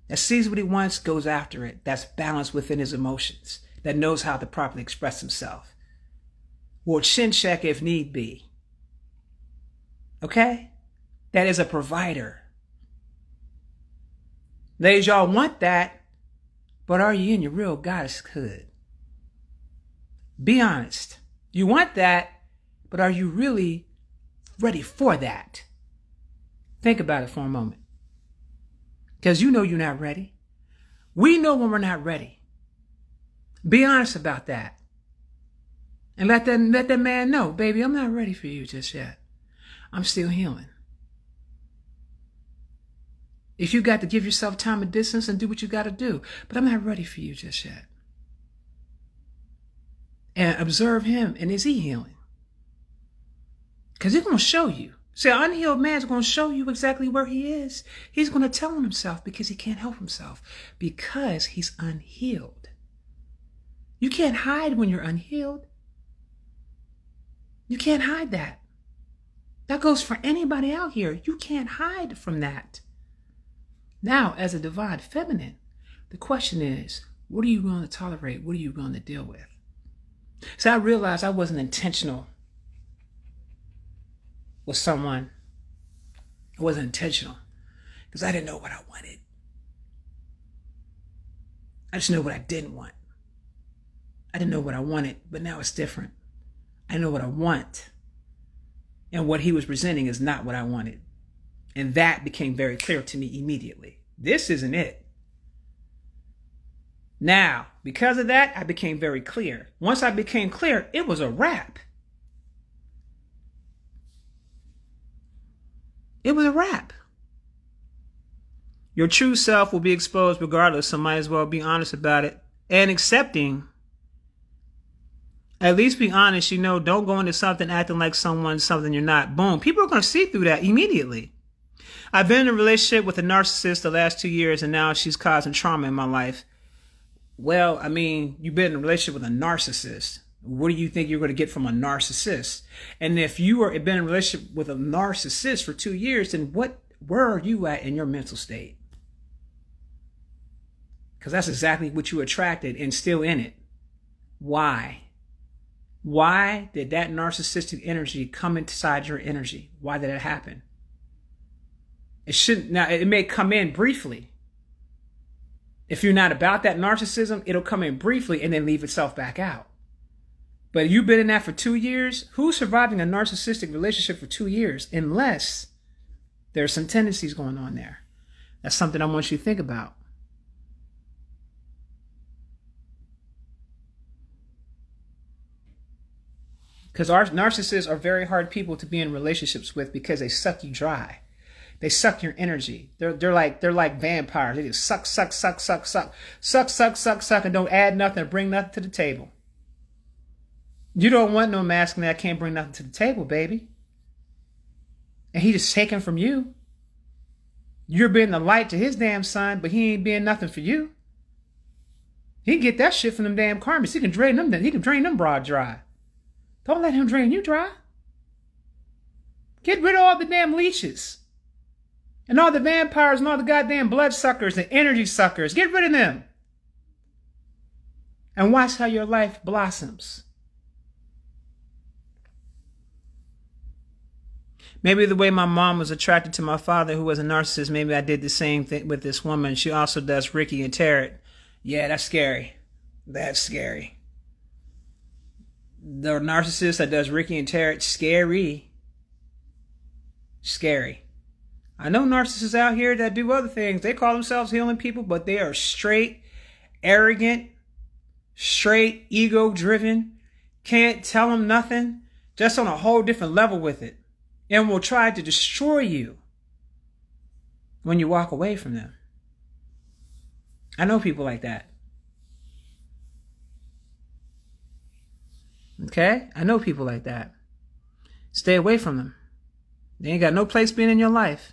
that sees what he wants, goes after it, that's balanced within his emotions, that knows how to properly express himself, will chin check if need be. Okay? That is a provider. Ladies, y'all want that, but are you in your real goddesshood? Be honest. You want that, but are you really ready for that? Think about it for a moment. Because you know you're not ready. We know when we're not ready. Be honest about that. And let that man know, baby, I'm not ready for you just yet. I'm still healing. If you got to give yourself time and distance and do what you got to do, but I'm not ready for you just yet. And observe him, and is he healing? Because he's going to show you. See, an unhealed man is going to show you exactly where he is. He's going to tell on himself because he can't help himself, because he's unhealed. You can't hide when you're unhealed. You can't hide that. That goes for anybody out here. You can't hide from that. Now, as a divine feminine, the question is, what are you going to tolerate? What are you going to deal with? So I realized I wasn't intentional with someone. It wasn't intentional because I didn't know what I wanted. I just know what I didn't want. I didn't know what I wanted, but now it's different. I know what I want. And what he was presenting is not what I wanted. And that became very clear to me immediately. This isn't it. Now, because of that, I became very clear. Once I became clear, it was a wrap. It was a wrap. Your true self will be exposed regardless, so might as well be honest about it. And accepting. At least be honest, don't go into something acting like something you're not. Boom. People are going to see through that immediately. I've been in a relationship with a narcissist the last 2 years, and now she's causing trauma in my life. Well, you've been in a relationship with a narcissist. What do you think you're going to get from a narcissist? And if you are been in a relationship with a narcissist for 2 years, then where are you at in your mental state? Because that's exactly what you attracted and still in it. Why? Why did that narcissistic energy come inside your energy? Why did it happen? It shouldn't. Now, it may come in briefly. If you're not about that narcissism, it'll come in briefly and then leave itself back out. But you've been in that for 2 years. Who's surviving a narcissistic relationship for 2 years? Unless there's some tendencies going on there. That's something I want you to think about. Because our narcissists are very hard people to be in relationships with because they suck you dry. They suck your energy. They're like vampires. They just suck, and don't add nothing or bring nothing to the table. You don't want no masculine that can't bring nothing to the table, baby. And he just taking from you. You're being the light to his damn son, but he ain't being nothing for you. He can get that shit from them damn karmas. He can drain them broad dry. Don't let him drain you dry. Get rid of all the damn leeches. And all the vampires and all the goddamn blood suckers and energy suckers. Get rid of them. And watch how your life blossoms. Maybe the way my mom was attracted to my father, who was a narcissist, maybe I did the same thing with this woman. She also does Ricky and Tarot. Yeah, that's scary. That's scary. The narcissist that does Ricky and Tarot, scary. Scary. I know narcissists out here that do other things. They call themselves healing people, but they are straight, arrogant, straight, ego-driven. Can't tell them nothing. Just on a whole different level with it. And will try to destroy you. when you walk away from them. I know people like that. Okay? I know people like that. Stay away from them. They ain't got no place being in your life.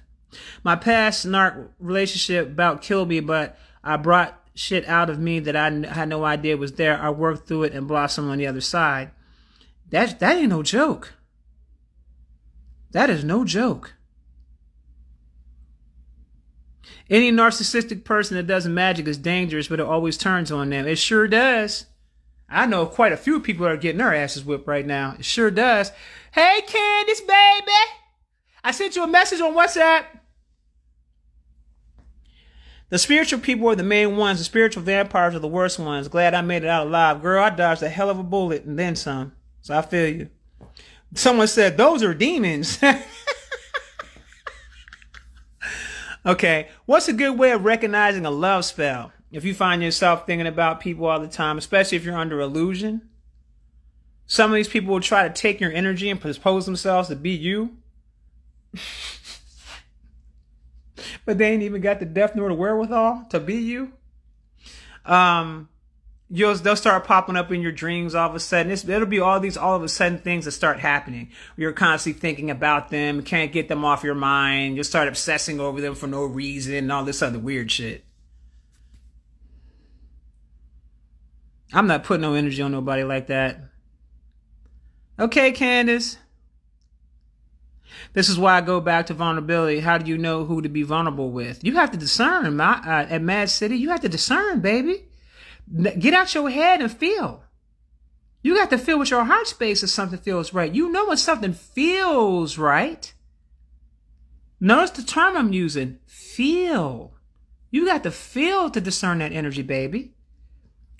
My past narc relationship about killed me, but I brought shit out of me that I had no idea was there. I worked through it and blossomed on the other side. That ain't no joke. That is no joke. Any narcissistic person that does magic is dangerous, but it always turns on them. It sure does. I know quite a few people are getting their asses whipped right now. It sure does. Hey, Candace, baby. I sent you a message on WhatsApp. The spiritual people are the main ones. The spiritual vampires are the worst ones. Glad I made it out alive. Girl, I dodged a hell of a bullet and then some. So I feel you. Someone said, those are demons. Okay, what's a good way of recognizing a love spell? If you find yourself thinking about people all the time, especially if you're under illusion. Some of these people will try to take your energy and propose themselves to be you. But they ain't even got the depth nor the wherewithal to be you. They'll start popping up in your dreams all of a sudden. It'll be all of a sudden things that start happening. You're constantly thinking about them, can't get them off your mind. You'll start obsessing over them for no reason and all this other weird shit. I'm not putting no energy on nobody like that. Okay, Candace. This is why I go back to vulnerability. How do you know who to be vulnerable with? You have to discern. At Mad City, you have to discern, baby. Get out your head and feel. You got to feel with your heart space if something feels right. You know when something feels right. Notice the term I'm using. Feel. You got to feel to discern that energy, baby.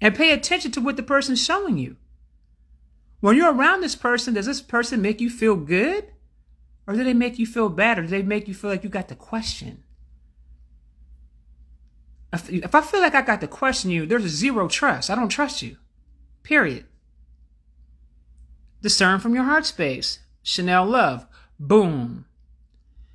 And pay attention to what the person's showing you. When you're around this person, does this person make you feel good? Or do they make you feel bad? Or do they make you feel like you got to question? If I feel like I got to question you, there's a zero trust. I don't trust you. Period. Discern from your heart space. Chanel Love. Boom.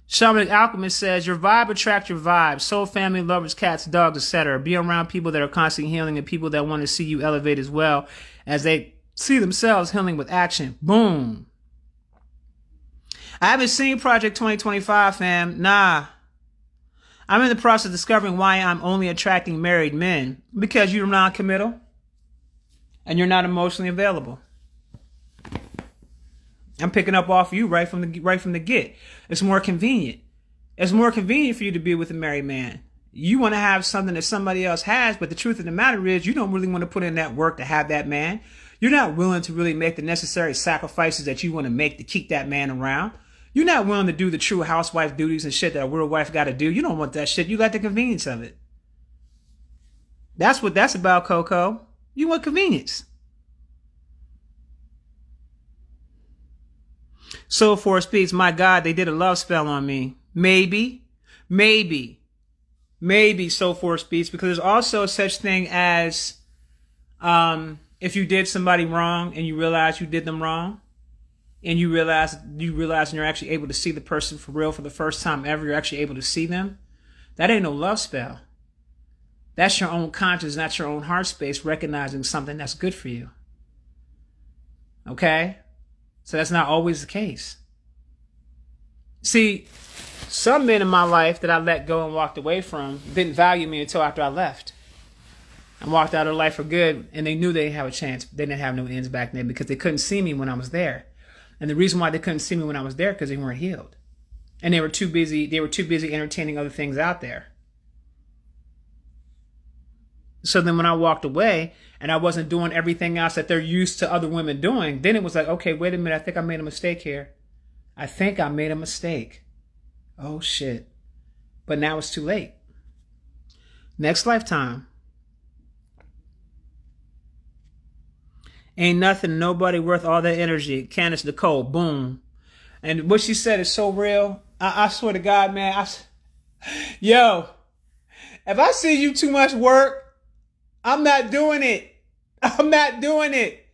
Shamanic Alchemist says, your vibe attracts your vibe. Soul family, lovers, cats, dogs, etc. Be around people that are constantly healing and people that want to see you elevate as well as they see themselves healing with action. Boom. I haven't seen Project 2025, fam. Nah. I'm in the process of discovering why I'm only attracting married men. Because you're non-committal and you're not emotionally available. I'm picking up off you right from the get. It's more convenient. It's more convenient for you to be with a married man. You want to have something that somebody else has, but the truth of the matter is you don't really want to put in that work to have that man. You're not willing to really make the necessary sacrifices that you want to make to keep that man around. You're not willing to do the true housewife duties and shit that a real wife got to do. You don't want that shit. You got the convenience of it. That's what that's about, Coco. You want convenience. Soul Force Beats, my God, they did a love spell on me. Maybe Soul Force Beats, because there's also such thing as if you did somebody wrong and you realize you did them wrong, and you realize and you're actually able to see the person for real for the first time ever, you're actually able to see them. That ain't no love spell. That's your own conscience, not your own heart space, recognizing something that's good for you. Okay? So that's not always the case. See, some men in my life that I let go and walked away from didn't value me until after I left. I walked out of life for good, and they knew they didn't have a chance. They didn't have no ends back then because they couldn't see me when I was there. And the reason why they couldn't see me when I was there because they weren't healed. And they were too busy entertaining other things out there. So then when I walked away and I wasn't doing everything else that they're used to other women doing, then it was like, okay, wait a minute, I think I made a mistake here. I think I made a mistake. Oh shit. But now it's too late. Next lifetime. Ain't nothing, nobody worth all that energy. Candace Nicole, boom. And what she said is so real. I swear to God, man. Yo, if I see you too much work, I'm not doing it. I'm not doing it.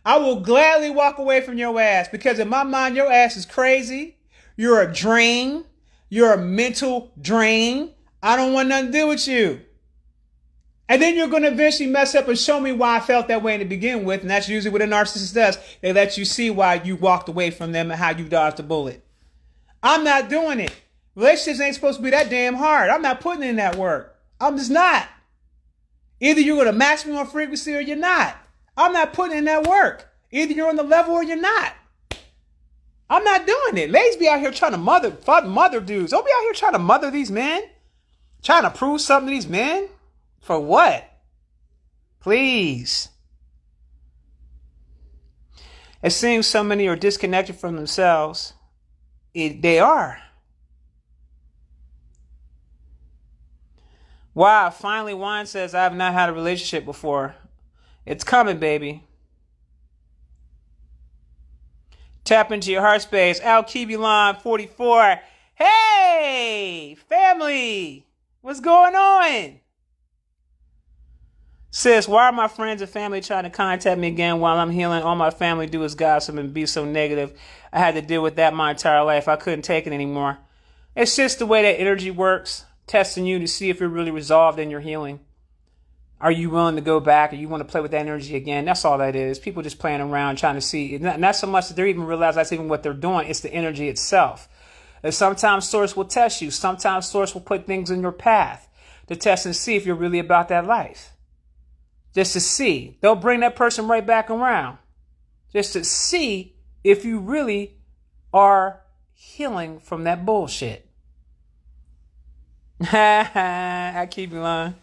I will gladly walk away from your ass because in my mind, your ass is crazy. You're a drain. You're a mental drain. I don't want nothing to do with you. And then you're going to eventually mess up and show me why I felt that way to begin with. And that's usually what a narcissist does. They let you see why you walked away from them and how you dodged the bullet. I'm not doing it. Relationships ain't supposed to be that damn hard. I'm not putting in that work. I'm just not. Either you're going to match me on frequency or you're not. I'm not putting in that work. Either you're on the level or you're not. I'm not doing it. Ladies be out here trying to mother dudes. Don't be out here trying to mother these men. Trying to prove something to these men. For what? Please. It seems so many are disconnected from themselves. They are. Wow, finally Wine says, I have not had a relationship before. It's coming, baby. Tap into your heart space. Al Kibulon 44. Hey, family. What's going on? Sis, why are my friends and family trying to contact me again while I'm healing? All my family do is gossip and be so negative. I had to deal with that my entire life. I couldn't take it anymore. It's just the way that energy works, testing you to see if you're really resolved in your healing. Are you willing to go back or you want to play with that energy again? That's all that is. People just playing around trying to see. Not so much that they even realize that's even what they're doing. It's the energy itself. And sometimes Source will test you. Sometimes Source will put things in your path to test and see if you're really about that life. Just to see. They'll bring that person right back around. Just to see if you really are healing from that bullshit. I keep you lying.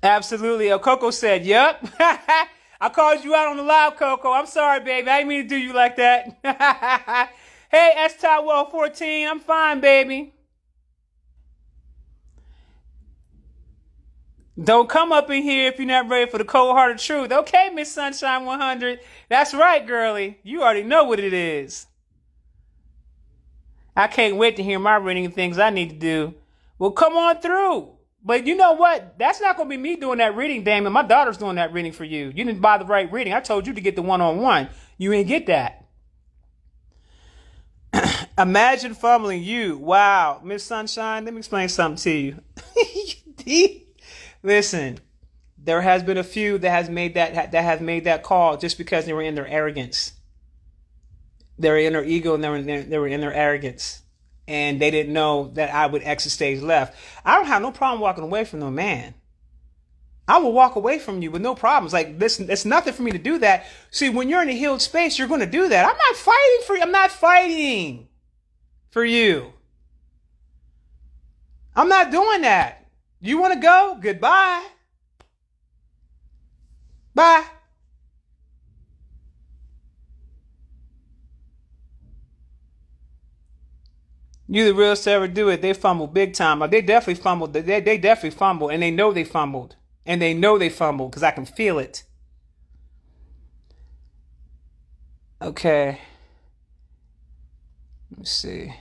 Absolutely. Oh, Coco said, yep. I called you out on the live, Coco. I'm sorry, baby. I didn't mean to do you like that. Hey, S-Tywell 14. I'm fine, baby. Don't come up in here if you're not ready for the cold-hearted truth. Okay, Miss Sunshine 100. That's right, girlie. You already know what it is. I can't wait to hear my reading and things I need to do. Well, come on through. But you know what? That's not going to be me doing that reading, Damon. My daughter's doing that reading for you. You didn't buy the right reading. I told you to get the one-on-one. You ain't get that. Imagine fumbling you. Wow. Miss Sunshine, let me explain something to you. Listen, there has been a few that has made that call just because they were in their arrogance. They were in their ego and they were in their arrogance. And they didn't know that I would exit stage left. I don't have no problem walking away from no man. I will walk away from you with no problems. Like, listen, it's nothing for me to do that. See, when you're in a healed space, you're going to do that. I'm not fighting for you. I'm not fighting for you. I'm not doing that. You want to go? Goodbye. Bye. You the realest to ever do it. They fumbled big time. They definitely fumbled. They definitely fumbled. And they know they fumbled. And they know they fumbled because I can feel it. Okay. Let me see.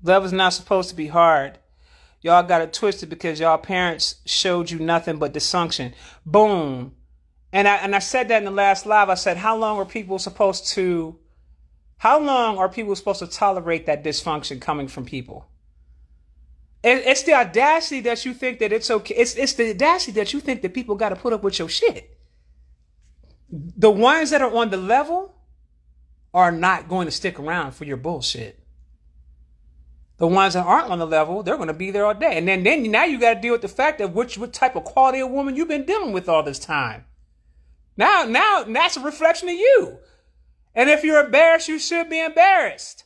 Love is not supposed to be hard. Y'all got it twisted because y'all parents showed you nothing but dysfunction. Boom. And I said that in the last live. I said, how long are people supposed to tolerate that dysfunction coming from people? It's the audacity that you think that it's okay. It's the audacity that you think that people got to put up with your shit. The ones that are on the level are not going to stick around for your bullshit. The ones that aren't on the level, they're going to be there all day. And then now you got to deal with the fact of what type of quality of woman you've been dealing with all this time. Now that's a reflection of you. And if you're embarrassed, you should be embarrassed.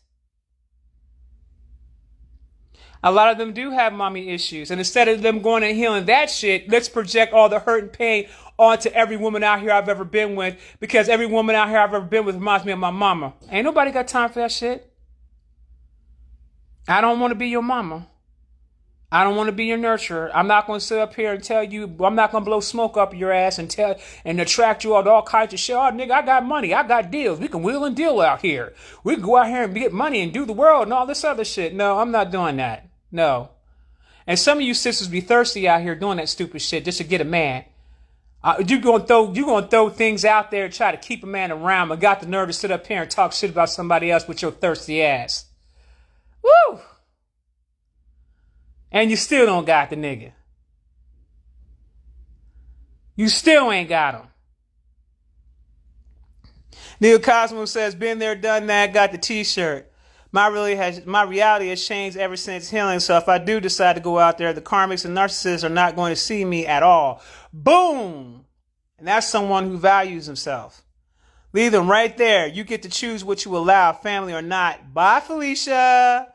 A lot of them do have mommy issues. And instead of them going and healing that shit, let's project all the hurt and pain onto every woman out here I've ever been with. Because every woman out here I've ever been with reminds me of my mama. Ain't nobody got time for that shit. I don't want to be your mama. I don't want to be your nurturer. I'm not going to sit up here and tell you, I'm not going to blow smoke up your ass and attract you all kinds of shit. Oh, nigga, I got money. I got deals. We can wheel and deal out here. We can go out here and get money and do the world and all this other shit. No, I'm not doing that. No. And some of you sisters be thirsty out here doing that stupid shit just to get a man. You're going to throw things out there and try to keep a man around, but got the nerve to sit up here and talk shit about somebody else with your thirsty ass. Woo! And you still don't got the nigga. You still ain't got him. Neil Cosmo says, been there, done that, got the t-shirt. My reality has changed ever since healing. So if I do decide to go out there, the karmics and narcissists are not going to see me at all. Boom! And that's someone who values himself. Leave them right there. You get to choose what you allow, family or not. Bye, Felicia.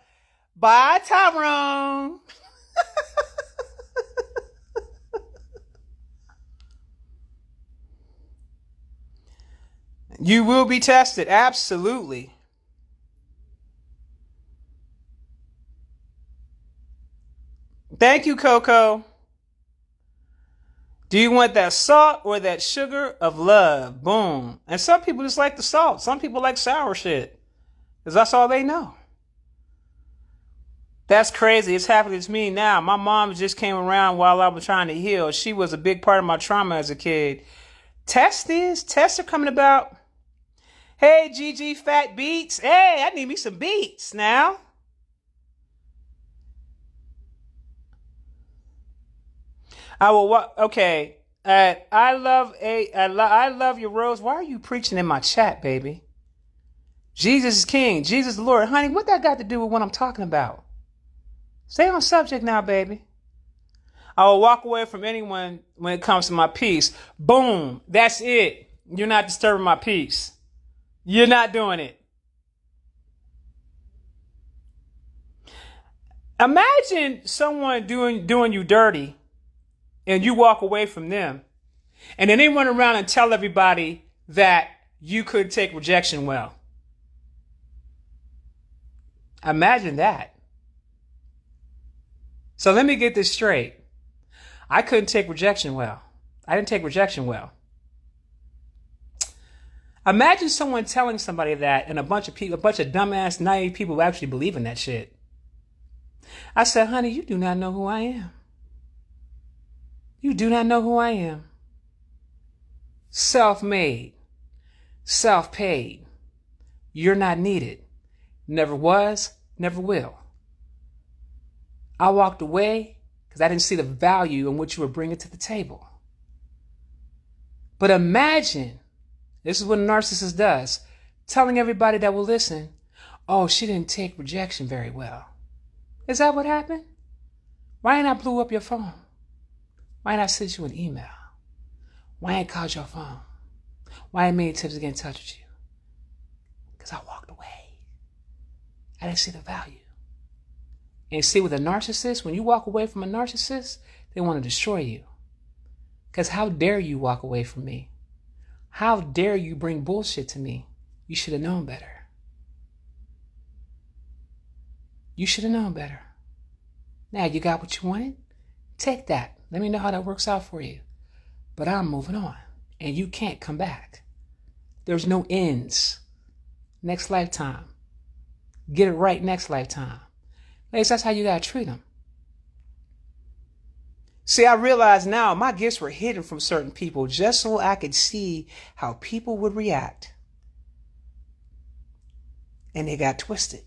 Bye, Tyrone. You will be tested. Absolutely. Thank you, Coco. Do you want that salt or that sugar of love? Boom. And some people just like the salt. Some people like sour shit. Because that's all they know. That's crazy. It's happening to me now. My mom just came around while I was trying to heal. She was a big part of my trauma as a kid. Tests are coming about. Hey, GG Fat Beats. Hey, I need me some beats now. I will. Okay. I love your rose. Why are you preaching in my chat, baby? Jesus is King. Jesus the Lord. Honey, what that got to do with what I'm talking about? Stay on subject now, baby. I will walk away from anyone when it comes to my peace. Boom. That's it. You're not disturbing my peace. You're not doing it. Imagine someone doing you dirty and you walk away from them. And then they run around and tell everybody that you couldn't take rejection well. Imagine that. So let me get this straight. I couldn't take rejection well. I didn't take rejection well. Imagine someone telling somebody that and a bunch of dumbass, naive people actually believe in that shit. I said, honey, you do not know who I am. You do not know who I am. Self-made. Self-paid. You're not needed. Never was, never will. I walked away because I didn't see the value in what you were bringing to the table. But imagine, this is what a narcissist does, telling everybody that will listen, oh, she didn't take rejection very well. Is that what happened? Why ain't I blew up your phone? Why ain't I sent you an email? Why ain't I called your phone? Why ain't made attempts to get in touch with you? Because I walked away. I didn't see the value. And see, with a narcissist, when you walk away from a narcissist, they want to destroy you. Because how dare you walk away from me? How dare you bring bullshit to me? You should have known better. You should have known better. Now you got what you wanted? Take that. Let me know how that works out for you. But I'm moving on. And you can't come back. There's no ends. Next lifetime. Get it right next lifetime. Ladies, that's how you gotta treat them. See, I realize now my gifts were hidden from certain people just so I could see how people would react. And they got twisted.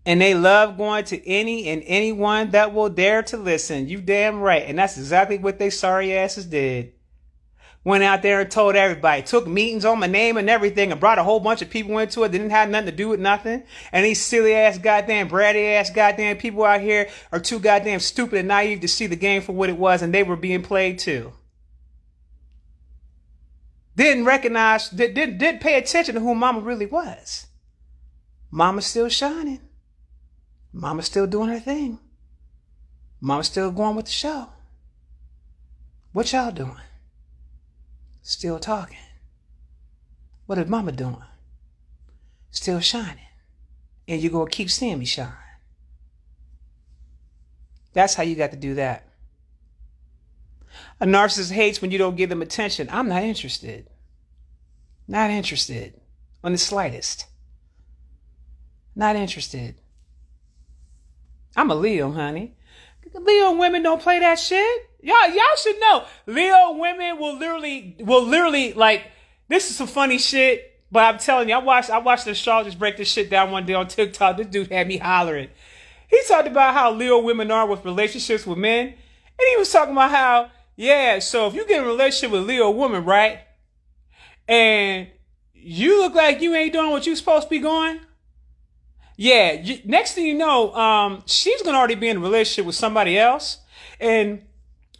And they love going to any and anyone that will dare to listen. You damn right. And that's exactly what they sorry asses did. Went out there and told everybody, took meetings on my name and everything, and brought a whole bunch of people into it. Didn't have nothing to do with nothing. And these silly ass goddamn bratty ass goddamn people out here are too goddamn stupid and naive to see the game for what it was, and they were being played too. Didn't recognize, didn't pay attention to who Mama really was. Mama's still shining. Mama's still doing her thing. Mama's still going with the show. What y'all doing? Still talking. What is Mama doing? Still shining. And you're going to keep seeing me shine. That's how you got to do that. A narcissist hates when you don't give them attention. I'm not interested. Not interested. On the slightest. Not interested. I'm a Leo, honey. Leo women don't play that shit. Y'all should know. Leo women will literally, like, this is some funny shit. But I'm telling you, I watched the astrologist break this shit down one day on TikTok. This dude had me hollering. He talked about how Leo women are with relationships with men. And he was talking about how, yeah, so if you get in a relationship with a Leo woman, right? And you look like you ain't doing what you supposed to be going. Yeah, next thing you know, she's going to already be in a relationship with somebody else. And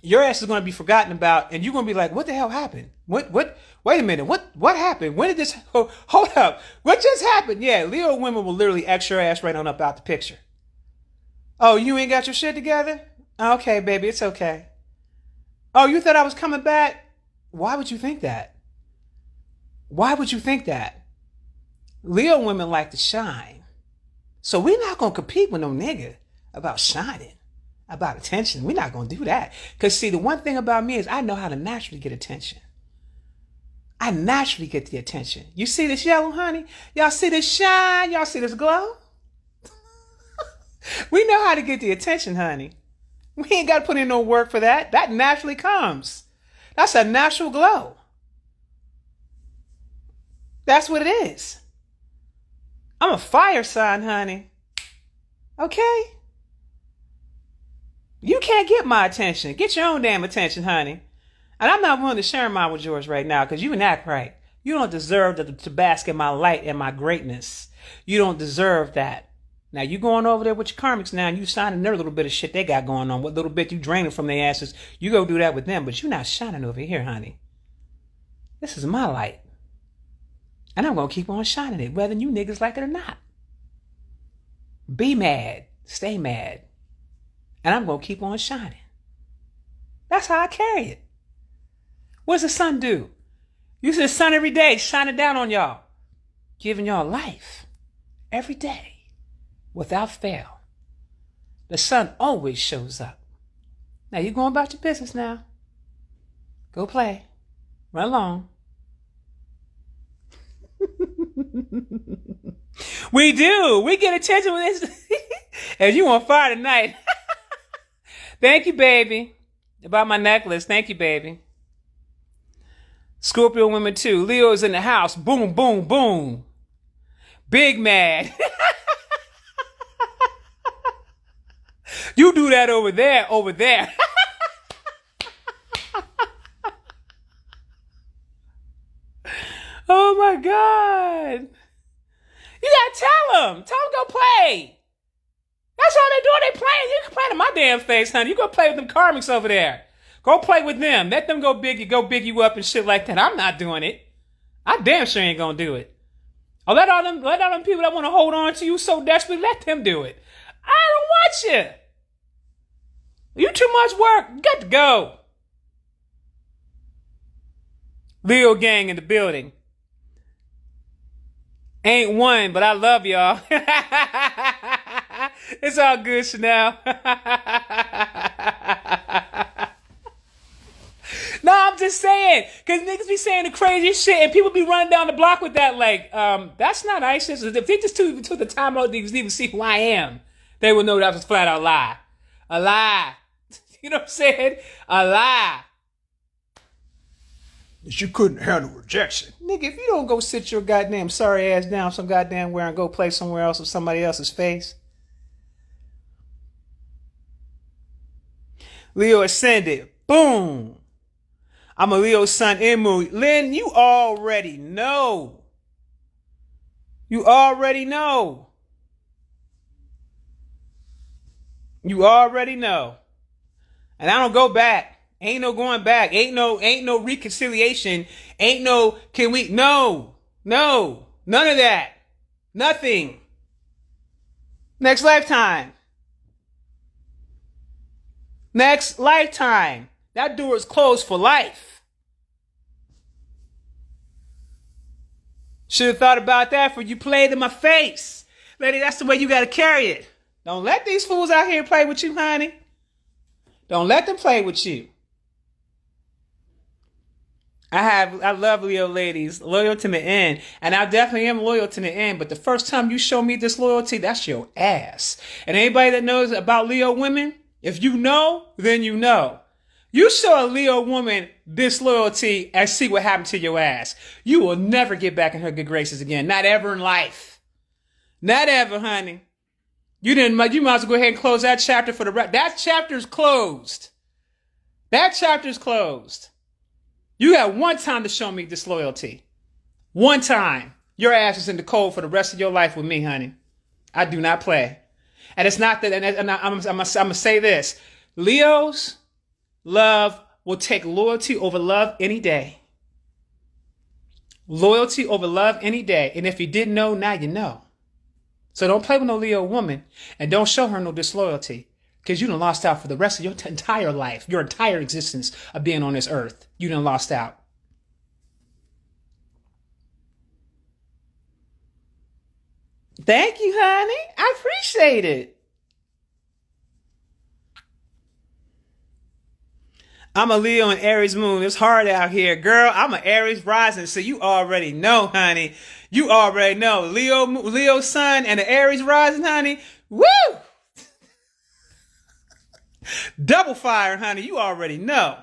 your ass is going to be forgotten about. And you're going to be like, what the hell happened? What, wait a minute. What happened? When did this, hold up. What just happened? Yeah, Leo women will literally X your ass right on up out the picture. Oh, you ain't got your shit together? Okay, baby, it's okay. Oh, you thought I was coming back? Why would you think that? Why would you think that? Leo women like to shine. So we're not going to compete with no nigga about shining, about attention. We're not going to do that. Because see, the one thing about me is I know how to naturally get attention. I naturally get the attention. You see this yellow, honey? Y'all see this shine? Y'all see this glow? We know how to get the attention, honey. We ain't got to put in no work for that. That naturally comes. That's a natural glow. That's what it is. I'm a fire sign, honey. Okay? You can't get my attention. Get your own damn attention, honey. And I'm not willing to share mine with yours right now because you didn't act right. You don't deserve to bask in my light and my greatness. You don't deserve that. Now you going over there with your karmics now and you signing their little bit of shit they got going on. What little bit you draining from their asses, you go do that with them. But you're not shining over here, honey. This is my light. And I'm going to keep on shining it, whether you niggas like it or not. Be mad. Stay mad. And I'm going to keep on shining. That's how I carry it. What does the sun do? You see the sun every day shining down on y'all. Giving y'all life. Every day. Without fail. The sun always shows up. Now you going about your business now. Go play. Run along. We do. We get attention with this. If you on fire tonight. Thank you, baby. About my necklace. Thank you, baby. Scorpio women too. Leo is in the house. Boom, boom, boom. Big mad. You do that over there, over there. Oh my God. You gotta tell them. Tell them go play. That's all they doing. They playing. You can play to my damn face, honey. You go play with them karmics over there. Go play with them. Let them go big you up and shit like that. I'm not doing it. I damn sure ain't gonna do it. Or let all them people that want to hold on to you so desperately, let them do it. I don't want you. You too much work. You got to go. Leo gang in the building. Ain't one, but I love y'all. It's all good, Chanel. No, I'm just saying, because niggas be saying the craziest shit, and people be running down the block with that, like, that's not ISIS. If they just took the time out to even see who I am, they would know that was a flat out lie. A lie. You know what I'm saying? A lie. That you couldn't handle rejection. Nigga, if you don't go sit your goddamn sorry ass down some goddamn where and go play somewhere else with somebody else's face. Leo ascended. Boom. I'm a Leo sun in mood. Lynn, you already know. You already know. You already know. And I don't go back. Ain't no going back. Ain't no reconciliation. Ain't no, can we, no, none of that. Nothing. Next lifetime. Next lifetime. That door is closed for life. Should have thought about that before you played in my face. Lady, that's the way you got to carry it. Don't let these fools out here play with you, honey. Don't let them play with you. I love Leo ladies, loyal to the end. And I definitely am loyal to the end. But the first time you show me this loyalty, that's your ass. And anybody that knows about Leo women, if you know, then you know. You show a Leo woman disloyalty and see what happened to your ass. You will never get back in her good graces again. Not ever in life. Not ever, honey. You might as well go ahead and close that chapter for the rest. That chapter's closed. That chapter's closed. You got one time to show me disloyalty. One time. Your ass is in the cold for the rest of your life with me, honey. I do not play. And it's not that, and I'm going to say this. Leos love will take loyalty over love any day. Loyalty over love any day. And if you didn't know, now you know. So don't play with no Leo woman and don't show her no disloyalty because you done lost out for the rest of your entire life, your entire existence of being on this earth. You done lost out. Thank you, honey. I appreciate it. I'm a Leo and Aries moon. It's hard out here. Girl, I'm an Aries rising, so you already know, honey. You already know. Leo sun and the Aries rising, honey. Woo! Double fire, honey. You already know.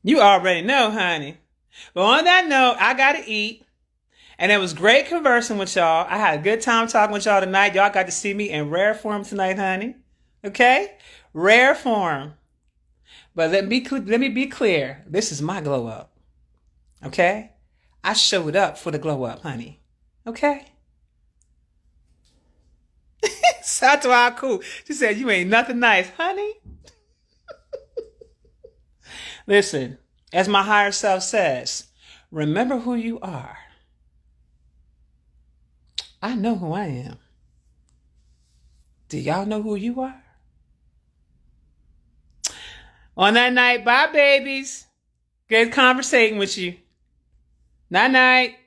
You already know, honey. But on that note, I gotta eat. And it was great conversing with y'all. I had a good time talking with y'all tonight. Y'all got to see me in rare form tonight, honey. Okay? Rare form. But let me be clear. This is my glow up. Okay? I showed up for the glow up, honey. Okay? Shout to our cool. She said, you ain't nothing nice, honey. Listen, as my higher self says, remember who you are. I know who I am. Do y'all know who you are? On that night, bye, babies. Good conversating with you. Night, night.